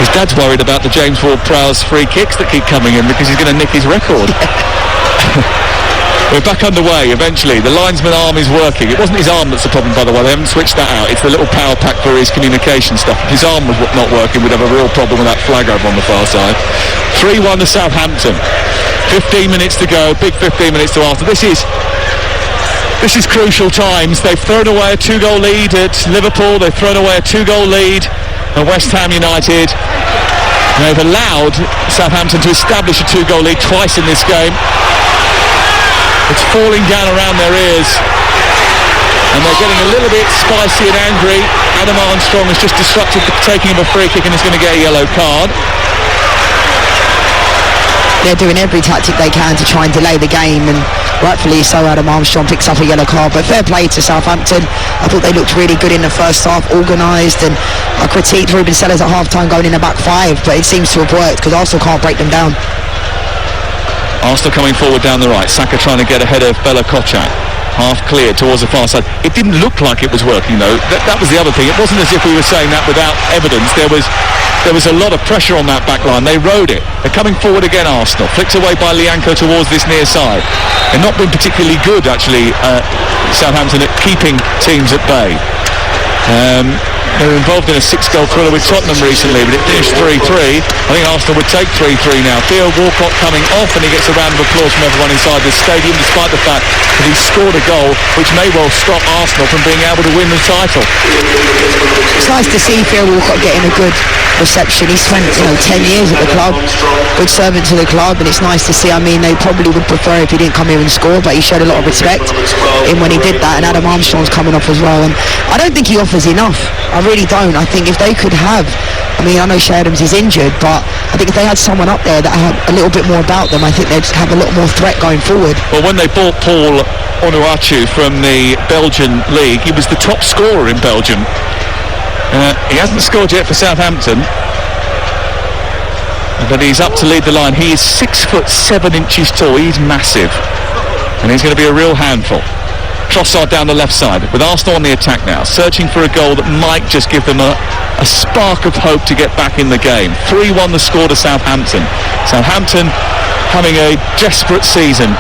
His dad's worried about the James Ward-Prowse free kicks that keep coming in because he's going to nick his record. We're back underway eventually. The linesman arm is working. It wasn't his arm that's the problem, by the way. They haven't switched that out. It's the little power pack for his communication stuff. If his arm was not working, we'd have a real problem with that flag over on the far side. 3-1 to Southampton. 15 minutes to go. Big 15 minutes to Arsenal. This is crucial times. They've thrown away a 2-goal lead at Liverpool. They've thrown away a 2-goal lead at West Ham United. And they've allowed Southampton to establish a 2-goal lead twice in this game. It's falling down around their ears and they're getting a little bit spicy and angry. Adam Armstrong has just disrupted the taking of a free kick and is going to get a yellow card. They're doing every tactic they can to try and delay the game, and rightfully so. Adam Armstrong picks up a yellow card, but fair play to Southampton. I thought they looked really good in the first half, organised, and I critiqued Ruben Sellers at half-time going in the back 5, but it seems to have worked because Arsenal can't break them down. Arsenal coming forward down the right. Saka trying to get ahead of Bella Kotchak. Half cleared towards the far side. It didn't look like it was working though. That was the other thing. It wasn't as if we were saying that without evidence. There was a lot of pressure on that back line. They rode it. They're coming forward again, Arsenal. Flicked away by Lianco towards this near side. They've not been particularly good actually, Southampton, at keeping teams at bay. They were involved in a 6-goal thriller with Tottenham recently, but it finished 3-3. I think Arsenal would take 3-3 now. Theo Walcott coming off, and he gets a round of applause from everyone inside the stadium, despite the fact that he scored a goal which may well stop Arsenal from being able to win the title. It's nice to see Theo Walcott getting a good reception. He spent 10 years at the club, good servant to the club, and it's nice to see. I mean, they probably would prefer if he didn't come here and score, but he showed a lot of respect in when he did that, and Adam Armstrong's coming off as well, and I don't think he offers enough. I really don't. I think if they could have, I mean, I know Shea Adams is injured, but I think if they had someone up there that had a little bit more about them, I think they'd have a lot more threat going forward. Well, when they bought Paul Onuachu from the Belgian league, he was the top scorer in Belgium. He hasn't scored yet for Southampton, but he's up to lead the line. He is 6'7" tall. He's massive, and he's going to be a real handful. Trossard down the left side with Arsenal on the attack now, searching for a goal that might just give them a spark of hope to get back in the game. 3-1 the score to Southampton. Southampton having a desperate season,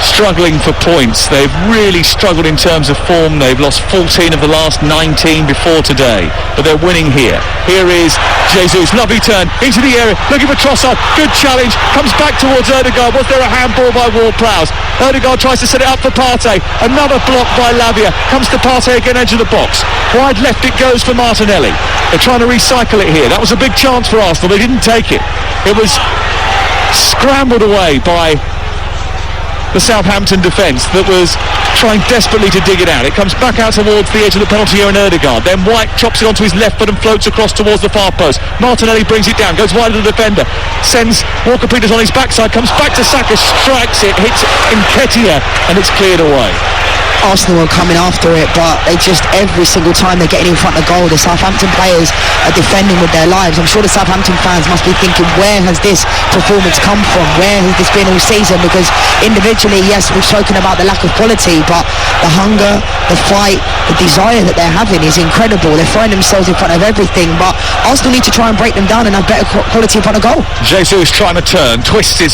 struggling for points. They've really struggled in terms of form. They've lost 14 of the last 19 before today, but they're winning here. Here is Jesus, lovely turn into the area, looking for Trossard, good challenge, comes back towards Ødegaard. Was there a handball by Ward-Prowse? Ødegaard tries to set it up for Partey, another block by Lavia, comes to Partey again, edge of the box. Wide left it goes for Martinelli. They're trying to recycle it here. That was a big chance for Arsenal, they didn't take it. It was scrambled away by the Southampton defence that was trying desperately to dig it out. It comes back out towards the edge of the penalty area in Ødegaard. Then White chops it onto his left foot and floats across towards the far post. Martinelli brings it down, goes wide of the defender, sends Walker-Peters on his backside, comes back to Saka, strikes it, hits Nketiah, and it's cleared away. Arsenal are coming after it, but they just, every single time they're getting in front of goal, the Southampton players are defending with their lives. I'm sure the Southampton fans must be thinking, where has this performance come from? Where has this been all season? Because individually, yes, we've spoken about the lack of quality, but the hunger, the fight, the desire that they're having is incredible. They're throwing themselves in front of everything, but Arsenal need to try and break them down and have better quality in front of goal. Jesus trying to turn, twisted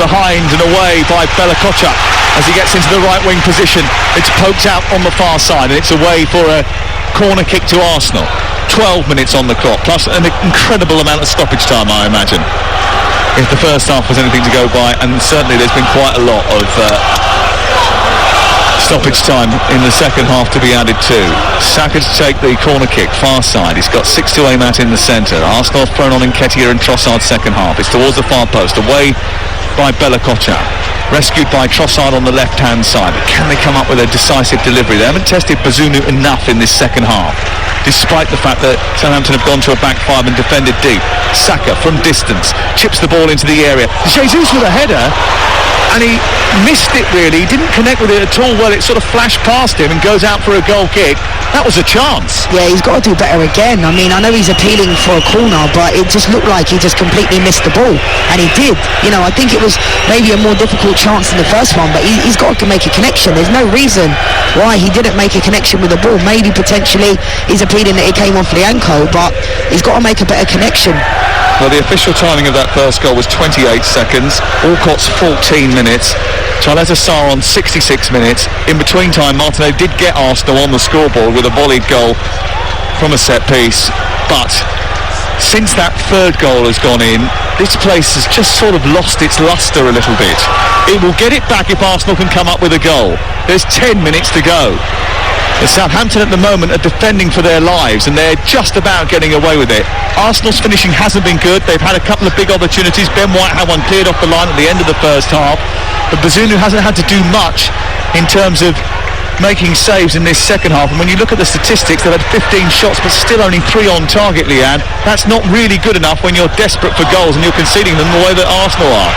behind and away by Bella Kocha as he gets into the right wing position. It's poked out on the far side and it's away for a corner kick to Arsenal. 12 minutes on the clock, plus an incredible amount of stoppage time, I imagine, if the first half was anything to go by, and certainly there's been quite a lot of stoppage time in the second half to be added to. Saka to take the corner kick, far side. He's got 6 to aim at in the centre. Arsenal have thrown on Nketiah and Trossard second half. It's towards the far post, away by Bella Kocha. Rescued by Trossard on the left-hand side. But can they come up with a decisive delivery? They haven't tested Bazunu enough in this second half, despite the fact that Southampton have gone to a back five and defended deep. Saka from distance chips the ball into the area. Jesus with a header, and he missed it really. He didn't connect with it at all. Well, it sort of flashed past him and goes out for a goal kick. That was a chance. Yeah, he's got to do better again. I mean, I know he's appealing for a corner, but it just looked like he just completely missed the ball, and he did. You know, I think it was maybe a more difficult chance than the first one, but he's got to make a connection. There's no reason why he didn't make a connection with the ball. Maybe potentially he's appealing that it came off the ankle, but he's got to make a better connection. Well, the official timing of that first goal was 28 seconds. Walcott's 14 minutes. Charletta Sarr on 66 minutes. In between time, Martinelli did get Arsenal on the scoreboard with a volleyed goal from a set piece. But since that third goal has gone in, this place has just sort of lost its lustre a little bit. It will get it back if Arsenal can come up with a goal. There's 10 minutes to go. The Southampton at the moment are defending for their lives and they're just about getting away with it. Arsenal's finishing hasn't been good. They've had a couple of big opportunities. Ben White had one cleared off the line at the end of the first half, but Bazunu hasn't had to do much in terms of making saves in this second half. And when you look at the statistics, they've had 15 shots but still only 3 on target, Leanne. That's not really good enough when you're desperate for goals and you're conceding them the way that Arsenal are.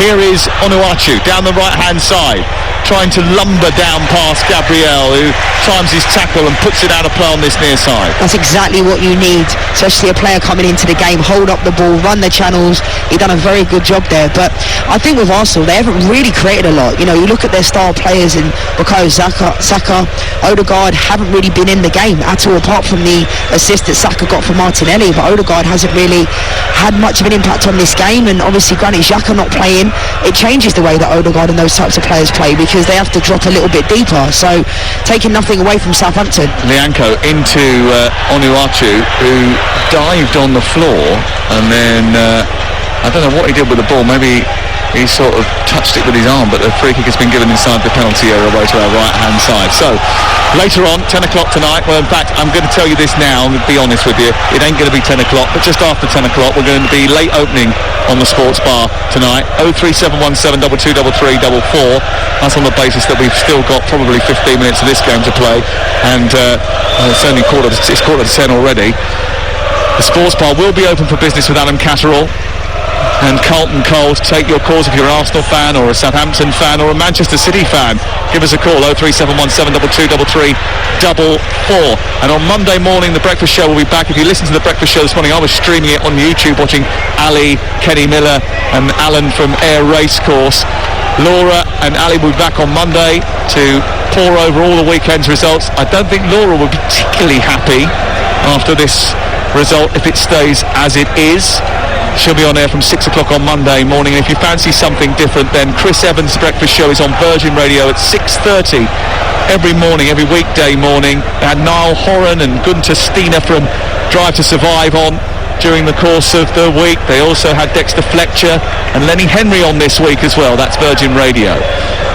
Here is Onuachu down the right hand side, trying to lumber down past Gabriel, who times his tackle and puts it out of play on this near side. That's exactly what you need, especially a player coming into the game, hold up the ball, run the channels. He's done a very good job there. But I think with Arsenal, they haven't really created a lot. You know, you look at their star players in Bukayo Saka, Ødegaard haven't really been in the game at all, apart from the assist that Saka got for Martinelli. But Ødegaard hasn't really had much of an impact on this game, and obviously Granit Xhaka not playing, it changes the way that Ødegaard and those types of players play, because they have to drop a little bit deeper. So taking nothing away from Southampton. Lianco into Onuachu, who dived on the floor, and then I don't know what he did with the ball. Maybe he sort of touched it with his arm, but the free kick has been given inside the penalty area away to our right hand side. So later on, 10 o'clock tonight, well in fact I'm going to tell you this now and be honest with you, it ain't going to be 10 o'clock, but just after 10 o'clock we're going to be late opening on the sports bar tonight. 03717 2233 44. That's on the basis that we've still got probably 15 minutes of this game to play, and it's only quarter to 10 already. The sports bar will be open for business with Alan Catterall and Carlton Cole. Take your calls if you're an Arsenal fan or a Southampton fan or a Manchester City fan. Give us a call, 03717 2233 44. And on Monday morning, the breakfast show will be back. If you listen to the breakfast show this morning, I was streaming it on YouTube, watching Ali, Kenny Miller and Alan from Ayr Racecourse. Laura and Ali will be back on Monday to pour over all the weekend's results. I don't think Laura will be particularly happy after this result if it stays as it is. She'll be on air from 6 o'clock on Monday morning. And if you fancy something different, then Chris Evans' breakfast show is on Virgin Radio at 6:30 every morning, every weekday morning. They had Niall Horan and Gunther Steiner from Drive to Survive on during the course of the week. They also had Dexter Fletcher and Lenny Henry on this week as well. That's Virgin Radio.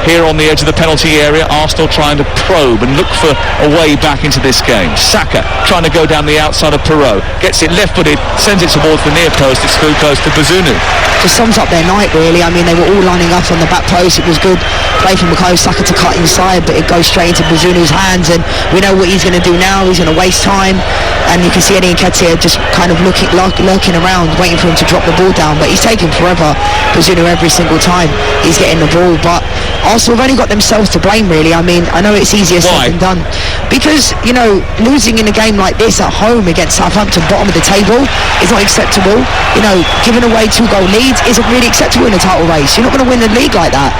Here on the edge of the penalty area, Arsenal trying to probe and look for a way back into this game. Saka trying to go down the outside of Perot, gets it left-footed, sends it towards the near post. It's through post to Bazunu. Just sums up their night, really. I mean, they were all lining up on the back post. It was good play from Bukayo Saka to cut inside, but it goes straight into Bazunu's hands, and we know what he's going to do now. He's going to waste time, and you can see Eddie Nketiah just kind of lurking around, waiting for him to drop the ball down, but he's taking forever, Bazunu, every single time he's getting the ball. But Arsenal have only got themselves to blame, really. I mean, I know it's easier said than done, because, you know, losing in a game like this at home against Southampton, bottom of the table, is not acceptable. You know, giving away 2-goal leads isn't really acceptable in a title race. You're not going to win the league like that.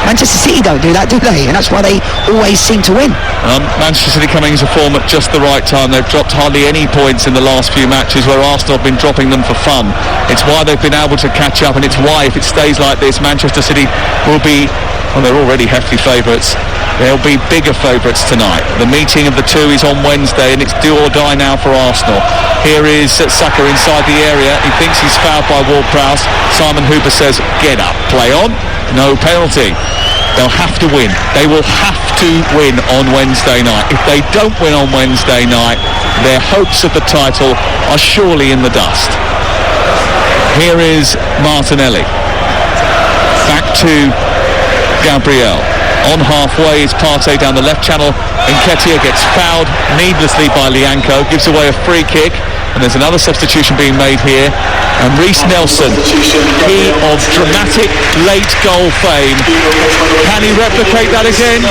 Manchester City don't do that, do they? And that's why they always seem to win. Manchester City coming into form at just the right time. They've dropped hardly any points in the last few matches, where Arsenal have been dropping them for fun. It's why they've been able to catch up, and it's why, if it stays like this, Manchester City will be, well, they're already hefty favourites. They'll be bigger favourites tonight. The meeting of the two is on Wednesday, and it's do or die now for Arsenal. Here is Saka inside the area. He thinks he's fouled by Ward-Prowse. Simon Hooper says, get up, play on. No penalty. They'll have to win. They will have to win on Wednesday night. If they don't win on Wednesday night, their hopes of the title are surely in the dust. Here is Martinelli. Back to Gabriel. On halfway is Partey down the left channel. Nketiah gets fouled needlessly by Lianco, gives away a free kick, and there's another substitution being made here. And Reece Nelson, he of dramatic late goal fame, can he replicate that again?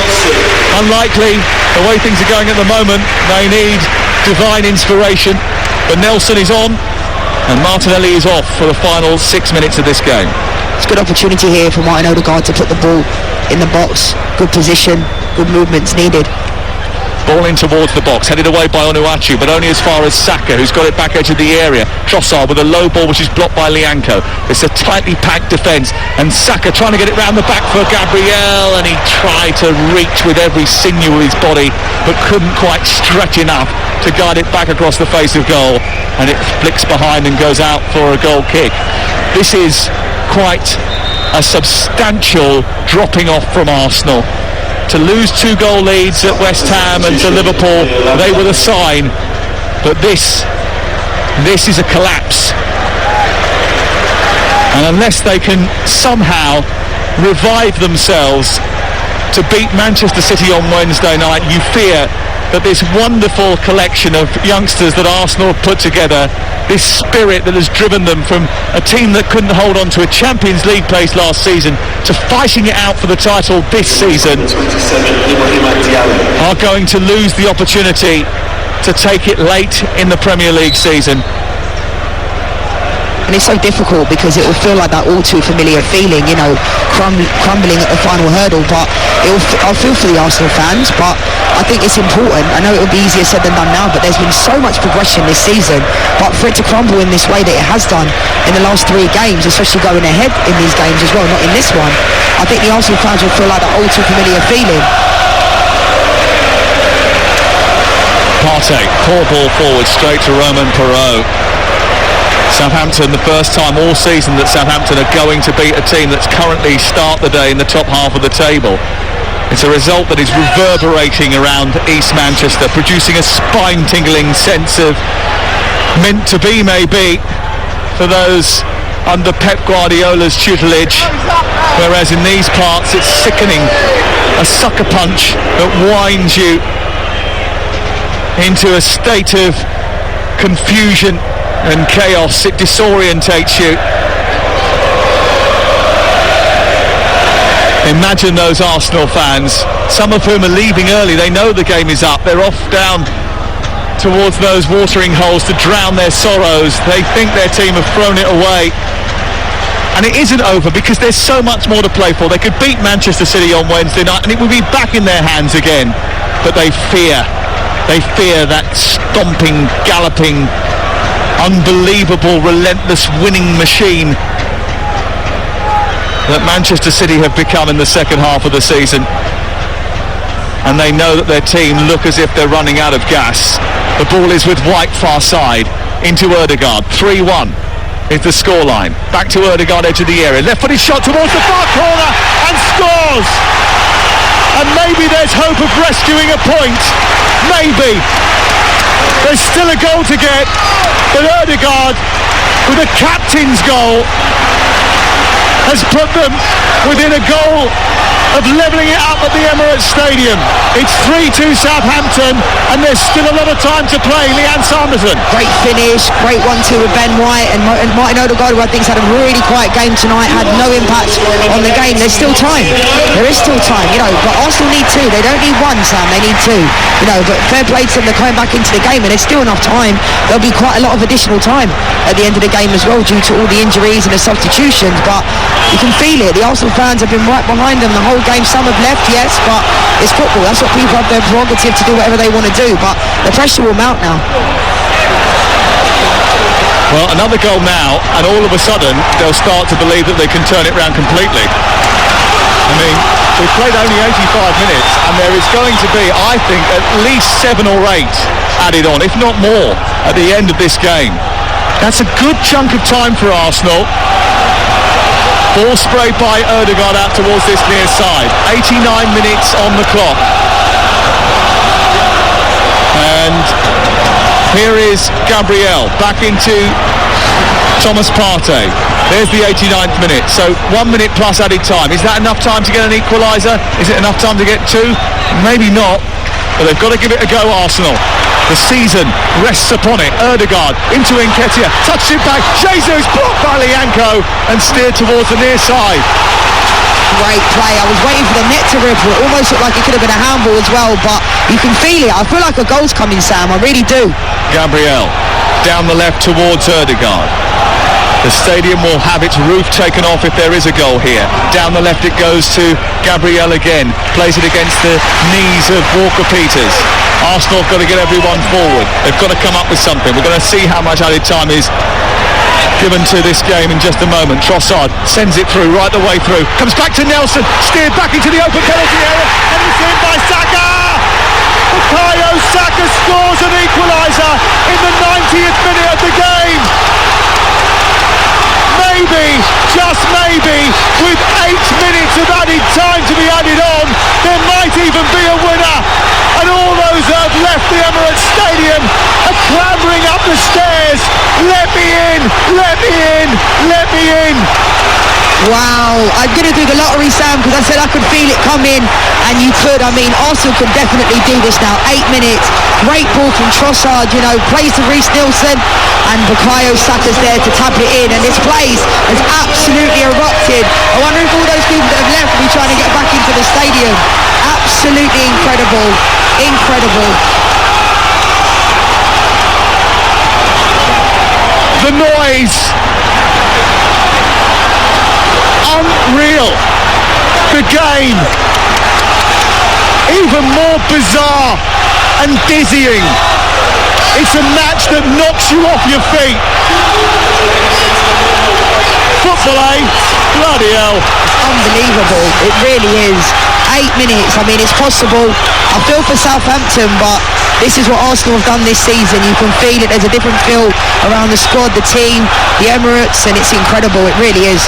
Unlikely. The way things are going at the moment, they need divine inspiration. But Nelson is on, and Martinelli is off for the final 6 minutes of this game. It's a good opportunity here for Martin Odegaard to put the ball in the box. Good position, good movements needed. Ball in towards the box, headed away by Onuachu, but only as far as Saka, who's got it back edge of the area. Trossard with a low ball, which is blocked by Lianco. It's a tightly packed defence, and Saka trying to get it round the back for Gabriel, and he tried to reach with every sinew of his body, but couldn't quite stretch enough to guide it back across the face of goal, and it flicks behind and goes out for a goal kick. This is quite a substantial dropping off from Arsenal. To lose 2-goal leads at West Ham and to Liverpool, they were the sign, but this is a collapse. And unless they can somehow revive themselves to beat Manchester City on Wednesday night, you fear that this wonderful collection of youngsters that Arsenal have put together, this spirit that has driven them from a team that couldn't hold on to a Champions League place last season to fighting it out for the title this season, are going to lose the opportunity to take it late in the Premier League season. And it's so difficult because it will feel like that all too familiar feeling, you know, crumbling at the final hurdle. But I'll feel for the Arsenal fans, but I think it's important. I know it will be easier said than done now, but there's been so much progression this season. But for it to crumble in this way that it has done in the last 3 games, especially going ahead in these games as well, not in this one, I think the Arsenal fans will feel like that all too familiar feeling. Partey, poor ball forward, straight to Romain Perot. Southampton, the first time all season that Southampton are going to beat a team that's currently start the day in the top half of the table. It's a result that is reverberating around East Manchester, producing a spine-tingling sense of meant to be, maybe, for those under Pep Guardiola's tutelage, whereas in these parts it's sickening. A sucker punch that winds you into a state of confusion and chaos. It disorientates you. Imagine those Arsenal fans, some of whom are leaving early. They know the game is up. They're off down towards those watering holes to drown their sorrows. They think their team have thrown it away. And it isn't over, because there's so much more to play for. They could beat Manchester City on Wednesday night and it would be back in their hands again. But they fear that stomping, galloping unbelievable, relentless winning machine that Manchester City have become in the second half of the season. And they know that their team look as if they're running out of gas. The ball is with White far side into Ødegaard. 3-1 is the scoreline. Back to Ødegaard, edge of the area. Left-footed shot towards the far corner and scores. And maybe there's hope of rescuing a point. Maybe. There's still a goal to get, but Ødegaard, with a captain's goal, has put them within a goal of levelling it up at the Emirates Stadium. It's 3-2 Southampton, and there's still a lot of time to play. Leanne Sanderson. Great finish, great 1-2 with Ben White, and Martin Ødegaard, who I think's had a really quiet game tonight, had no impact on the game. There's still time. There is still time, but Arsenal need two. They don't need one, Sam. They need two. But fair play to them. They're coming back into the game, and there's still enough time. There'll be quite a lot of additional time at the end of the game as well, due to all the injuries and the substitutions. But you can feel it. The Arsenal fans have been right behind them the whole game. Some have left, yes, but it's football. That's what people have their prerogative to do whatever they want to do. But the pressure will mount now. Well, another goal now, and all of a sudden they'll start to believe that they can turn it round completely. I mean, we've played only 85 minutes, and there is going to be, I think, at least 7 or 8 added on, if not more, at the end of this game. That's a good chunk of time for Arsenal. Ball sprayed by Ødegaard out towards this near side. 89 minutes on the clock. And here is Gabriel back into Thomas Partey. There's the 89th minute. So 1 minute plus added time. Is that enough time to get an equaliser? Is it enough time to get 2? Maybe not. But they've got to give it a go, Arsenal. The season rests upon it. Ødegaard into Nketiah, touched it back. Jesus blocked by Lianco and steered towards the near side. Great play. I was waiting for the net to ripple. It almost looked like it could have been a handball as well, but you can feel it. I feel like a goal's coming, Sam. I really do. Gabriel down the left towards Ødegaard. The stadium will have its roof taken off if there is a goal here. Down the left it goes to Gabriel again. Plays it against the knees of Walker-Peters. Arsenal have got to get everyone forward. They've got to come up with something. We're going to see how much added time is given to this game in just a moment. Trossard sends it through, right the way through. Comes back to Nelson. Steered back into the open penalty area. And it's in by Saka! Bukayo Saka scores an equaliser in the 90th minute of the game. Maybe, just maybe, with 8 minutes of added time to be added on, there might even be a winner. And all those who have left the Emirates Stadium are clambering up the stairs. Let me in, let me in, let me in. Wow, I'm going to do the lottery, Sam, because I said I could feel it coming, and you could. I mean, Arsenal could definitely do this now. 8 minutes, great ball from Trossard, plays to Reece Nelson, and Bukayo Saka's there to tap it in, and this place has absolutely erupted. I wonder if all those people that have left will be trying to get back into the stadium. Absolutely incredible, incredible. The noise. Unreal. The game even more bizarre and dizzying. It's a match that knocks you off your feet. Football, eh? Bloody hell. Unbelievable. It really is. 8 minutes. I mean, it's possible. I feel for Southampton, but this is what Arsenal have done this season. You can feel it. There's a different feel around the squad, the team, the Emirates, and it's incredible. It really is.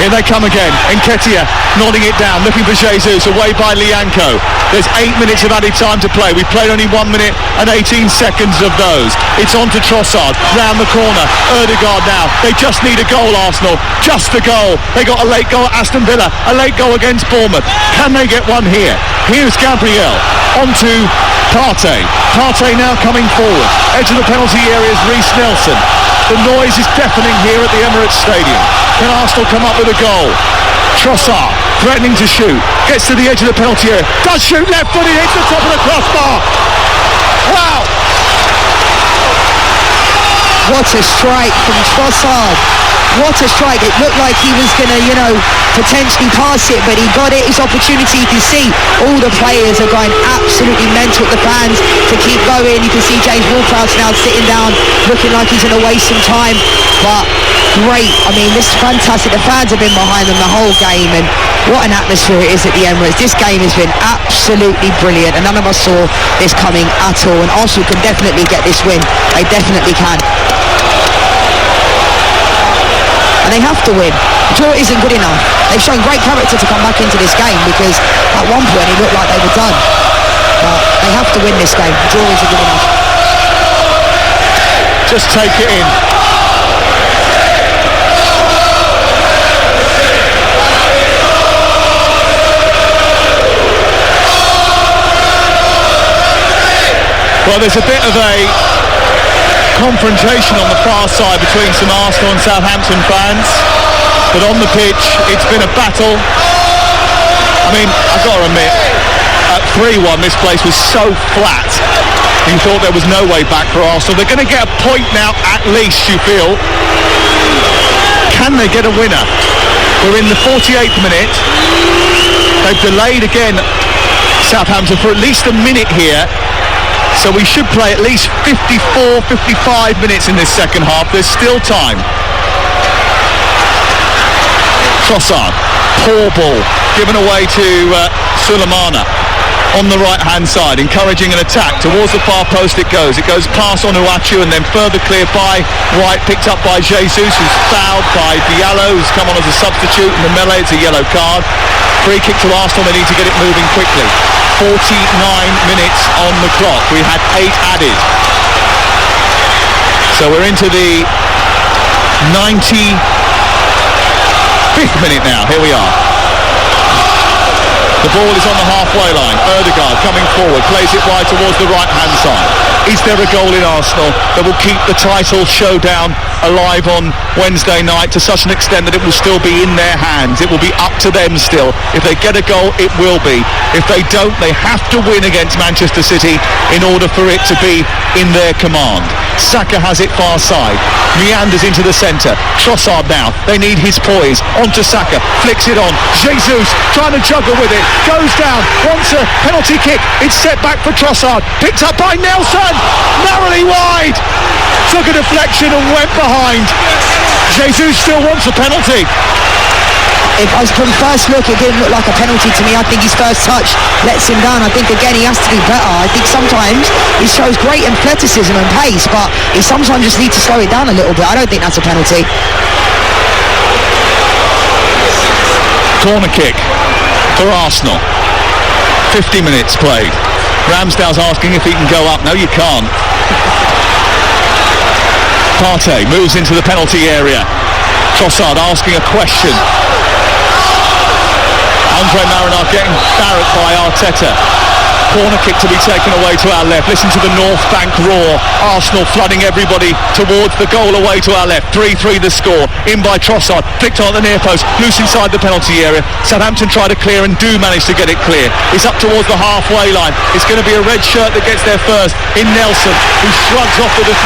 Here they come again. Nketiah nodding it down, looking for Jesus, away by Lianco. There's 8 minutes of added time to play. We've played only 1 minute and 18 seconds of those. It's on to Trossard, round the corner. Ødegaard now. They just need a goal, Arsenal. Just a goal. They got a late goal at Aston Villa, a late goal against Bournemouth. Can they get one here? Here's Gabriel. On to Partey. Partey now coming forward. Edge of the penalty area is Reece Nelson. The noise is deafening here at the Emirates Stadium. Can Arsenal come up with a goal? Trossard threatening to shoot. Gets to the edge of the penalty area. Does shoot left footed. Hits the top of the crossbar. Wow. What a strike from Trossard. what a strike. It looked like he was going to, potentially pass it, but he got it. His opportunity, you can see all the players are going absolutely mental at the fans to keep going. You can see James Ward-Prowse now sitting down, looking like he's going to waste some time, but great. I mean, this is fantastic. The fans have been behind them the whole game, and what an atmosphere it is at the Emirates. This game has been absolutely brilliant, and none of us saw this coming at all, and Arsenal can definitely get this win. They definitely can. And they have to win. Draw isn't good enough. They've shown great character to come back into this game, because at one point it looked like they were done. But they have to win this game. Draw isn't good enough. Just take it in. Well, there's a bit of a confrontation on the far side between some Arsenal and Southampton fans, but on the pitch it's been a battle. I mean, I've got to admit, at 3-1 this place was so flat you thought there was no way back for Arsenal. They're going to get a point now at least, you feel. Can they get a winner? We're in the 48th minute. They've delayed again, Southampton, for at least a minute here. So we should play at least 54, 55 minutes in this second half. There's still time. Trossard, poor ball, given away to Sulemana on the right-hand side, encouraging an attack. Towards the far post it goes. It goes past Onuachu and then further clear by White, picked up by Jesus, who's fouled by Diallo, who's come on as a substitute in the melee. It's a yellow card. Free kick to Arsenal. They need to get it moving quickly. 49 minutes on the clock. We had 8 added. So we're into the 95th minute now. Here we are. The ball is on the halfway line. Ødegaard coming forward, plays it wide towards the right-hand side. Is there a goal in Arsenal that will keep the title showdown alive on Wednesday night to such an extent that it will still be in their hands? It will be up to them still. If they get a goal, it will be. If they don't, they have to win against Manchester City in order for it to be in their command. Saka has it far side, meanders into the centre. Trossard now, they need his poise. Onto Saka, flicks it on. Jesus trying to juggle with it, goes down, wants a penalty kick. It's set back for Trossard, picked up by Nelson, narrowly wide. Took a deflection and went behind. Jesus still wants a penalty. From first look, it didn't look like a penalty to me. I think his first touch lets him down. I think, again, he has to do better. I think sometimes he shows great athleticism and pace, but he sometimes just needs to slow it down a little bit. I don't think that's a penalty. Corner kick for Arsenal. 50 minutes played. Ramsdale's asking if he can go up. No, you can't. Partey moves into the penalty area. Trossard asking a question. Andre Marinard getting barracked by Arteta. Corner kick to be taken away to our left. Listen to the North Bank roar. Arsenal flooding everybody towards the goal away to our left. 3-3 the score. In by Trossard. Flicked on at the near post. Loose inside the penalty area. Southampton try to clear and do manage to get it clear. It's up towards the halfway line. It's going to be a red shirt that gets there first. In Nelson, who shrugs off the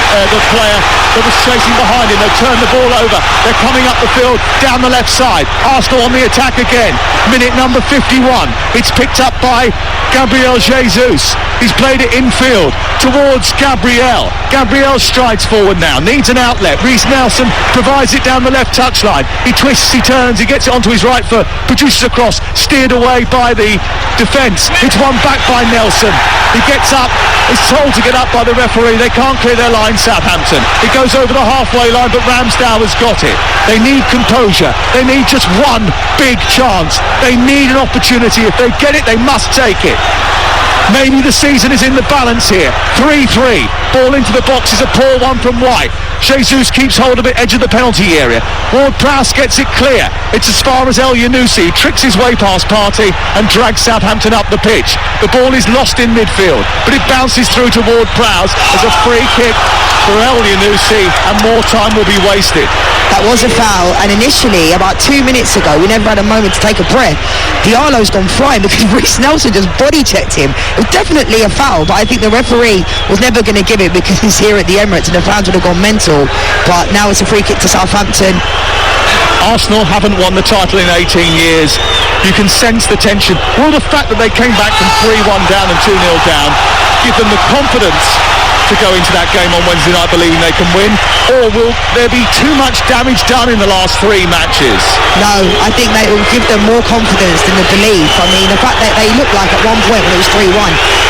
player that was chasing behind him. They've turned the ball over. They're coming up the field down the left side. Arsenal on the attack again. Minute number 51. It's picked up by Gabriel Jesus. He's played it infield towards Gabriel. Gabriel strides forward now, needs an outlet. Reece Nelson provides it down the left touchline. He twists, he turns, he gets it onto his right foot, produces a cross, steered away by the defence. It's won back by Nelson. He gets up, is told to get up by the referee. They can't clear their line, Southampton. It goes over the halfway line, but Ramsdale has got it. They need composure. They need just one big chance. They need an opportunity. If they get it, they must take it. Maybe the season is in the balance here. 3-3. Ball into the box is a poor one from White. Jesus keeps hold of it, edge of the penalty area. Ward-Prowse gets it clear. It's as far as El Yunusi. He tricks his way past Partey and drags Southampton up the pitch. The ball is lost in midfield, but it bounces through to Ward-Prowse as a free kick for El Yunusi, and more time will be wasted. That was a foul, and initially, about 2 minutes ago, we never had a moment to take a breath. Diallo's gone flying because Reece Nelson just body checked him. It was definitely a foul, but I think the referee was never going to give it because he's here at the Emirates and the fans would have gone mental. But now it's a free kick to Southampton. Arsenal haven't won the title in 18 years. You can sense the tension. Will the fact that they came back from 3-1 down and 2-0 down give them the confidence to go into that game on Wednesday night believing they can win, or will there be too much damage done in the last 3 matches? No, I think they will give them more confidence than the belief. I mean, the fact that they looked like at one point when it was 3-1,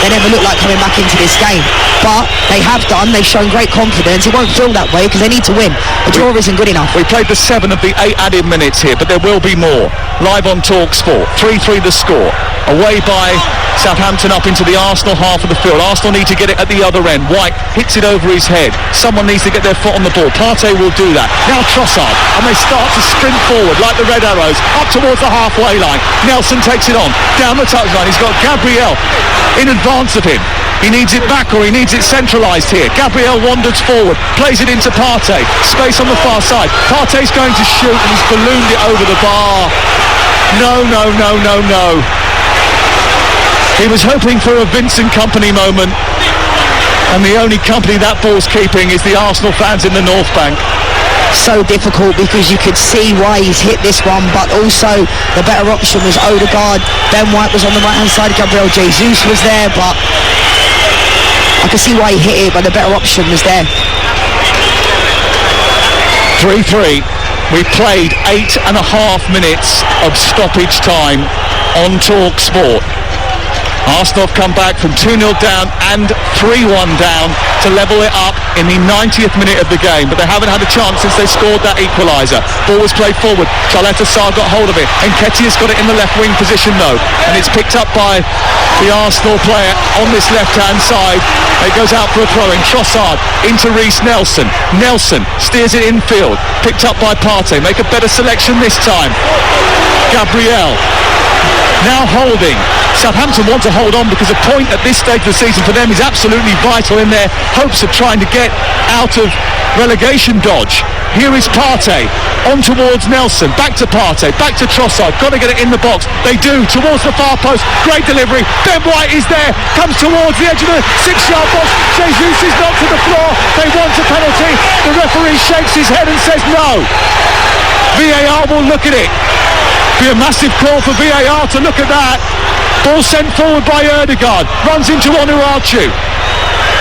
they never looked like coming back into this game. But they have done, they've shown great confidence. It won't feel that way because they need to win. A draw isn't good enough. We played the 7 of the 8 added minutes here, but there will be more. Live on TalkSport, 3-3 the score. Away by Southampton up into the Arsenal half of the field. Arsenal need to get it at the other end. White hits it over his head. Someone needs to get their foot on the ball. Partey will do that. Now Trossard, and they start to sprint forward like the Red Arrows up towards the halfway line. Nelson takes it on down the touchline. He's got Gabriel in advance of him. He needs it back, or he needs it centralised here. Gabriel wanders forward, plays it into Partey. Space on the far side. Partey's going to shoot, and he's ballooned it over the bar. No. He was hoping for a Vincent Kompany moment, and the only company that ball's keeping is the Arsenal fans in the North Bank. So difficult because you could see why he's hit this one, but also the better option was Odegaard. Ben White was on the right hand side, Gabriel Jesus was there, but I can see why he hit it, but the better option was there. 3-3. We played 8.5 minutes of stoppage time on TalkSport. Arsenal have come back from 2-0 down and 3-1 down to level it up in the 90th minute of the game, but they haven't had a chance since they scored that equaliser. Ball was played forward. Charlotte Sarr got hold of it, and Nketiah's got it in the left wing position though, and it's picked up by the Arsenal player on this left-hand side. It goes out for a throw-in. Trossard into Reece Nelson. Nelson steers it infield, picked up by Partey. Make a better selection this time. Gabriel now holding. Southampton want to hold on because a point at this stage of the season for them is absolutely vital in their hopes of trying to get out of relegation dodge. Here is Partey on towards Nelson, back to Partey, back to Trossard, got to get it in the box. They do, towards the far post, great delivery. Ben White is there, comes towards the edge of the 6-yard box. Jesus is knocked to the floor. They want a penalty. The referee shakes his head and says no. VAR will look at it. Be a massive call for VAR to look at that. Ball sent forward by Odegaard, runs into Onuachu.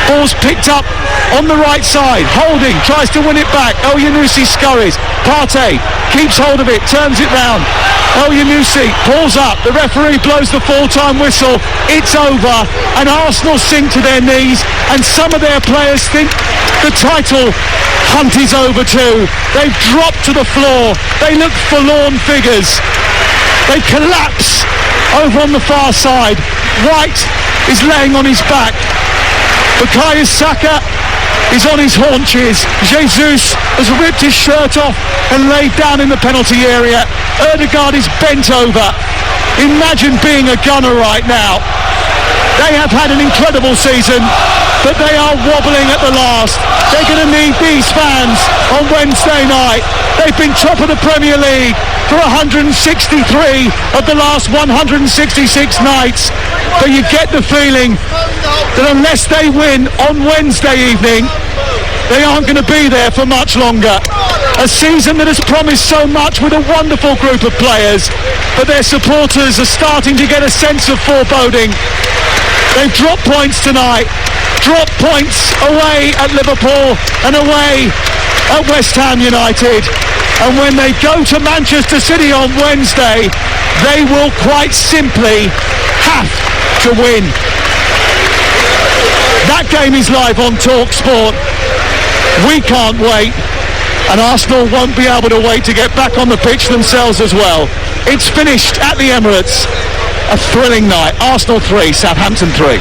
Ball's picked up on the right side. Holding, tries to win it back. El Yunusi scurries. Partey keeps hold of it, turns it round. El Yunusi pulls up. The referee blows the full-time whistle. It's over, and Arsenal sink to their knees, and some of their players think the title hunt is over too. They've dropped to the floor. They look forlorn figures. They collapse over on the far side. White is laying on his back. Bukayo Saka is on his haunches. Jesus has ripped his shirt off and laid down in the penalty area. Odegaard is bent over. Imagine being a gunner right now. They have had an incredible season, but they are wobbling at the last. They're going to need these fans on Wednesday night. They've been top of the Premier League for 163 of the last 166 nights. But you get the feeling that unless they win on Wednesday evening, they aren't going to be there for much longer. A season that has promised so much with a wonderful group of players, but their supporters are starting to get a sense of foreboding. They've dropped points tonight, dropped points away at Liverpool and away at West Ham United. And when they go to Manchester City on Wednesday, they will quite simply have to win. That game is live on TalkSport. We can't wait, and Arsenal won't be able to wait to get back on the pitch themselves as well. It's finished at the Emirates. A thrilling night. Arsenal 3, Southampton 3.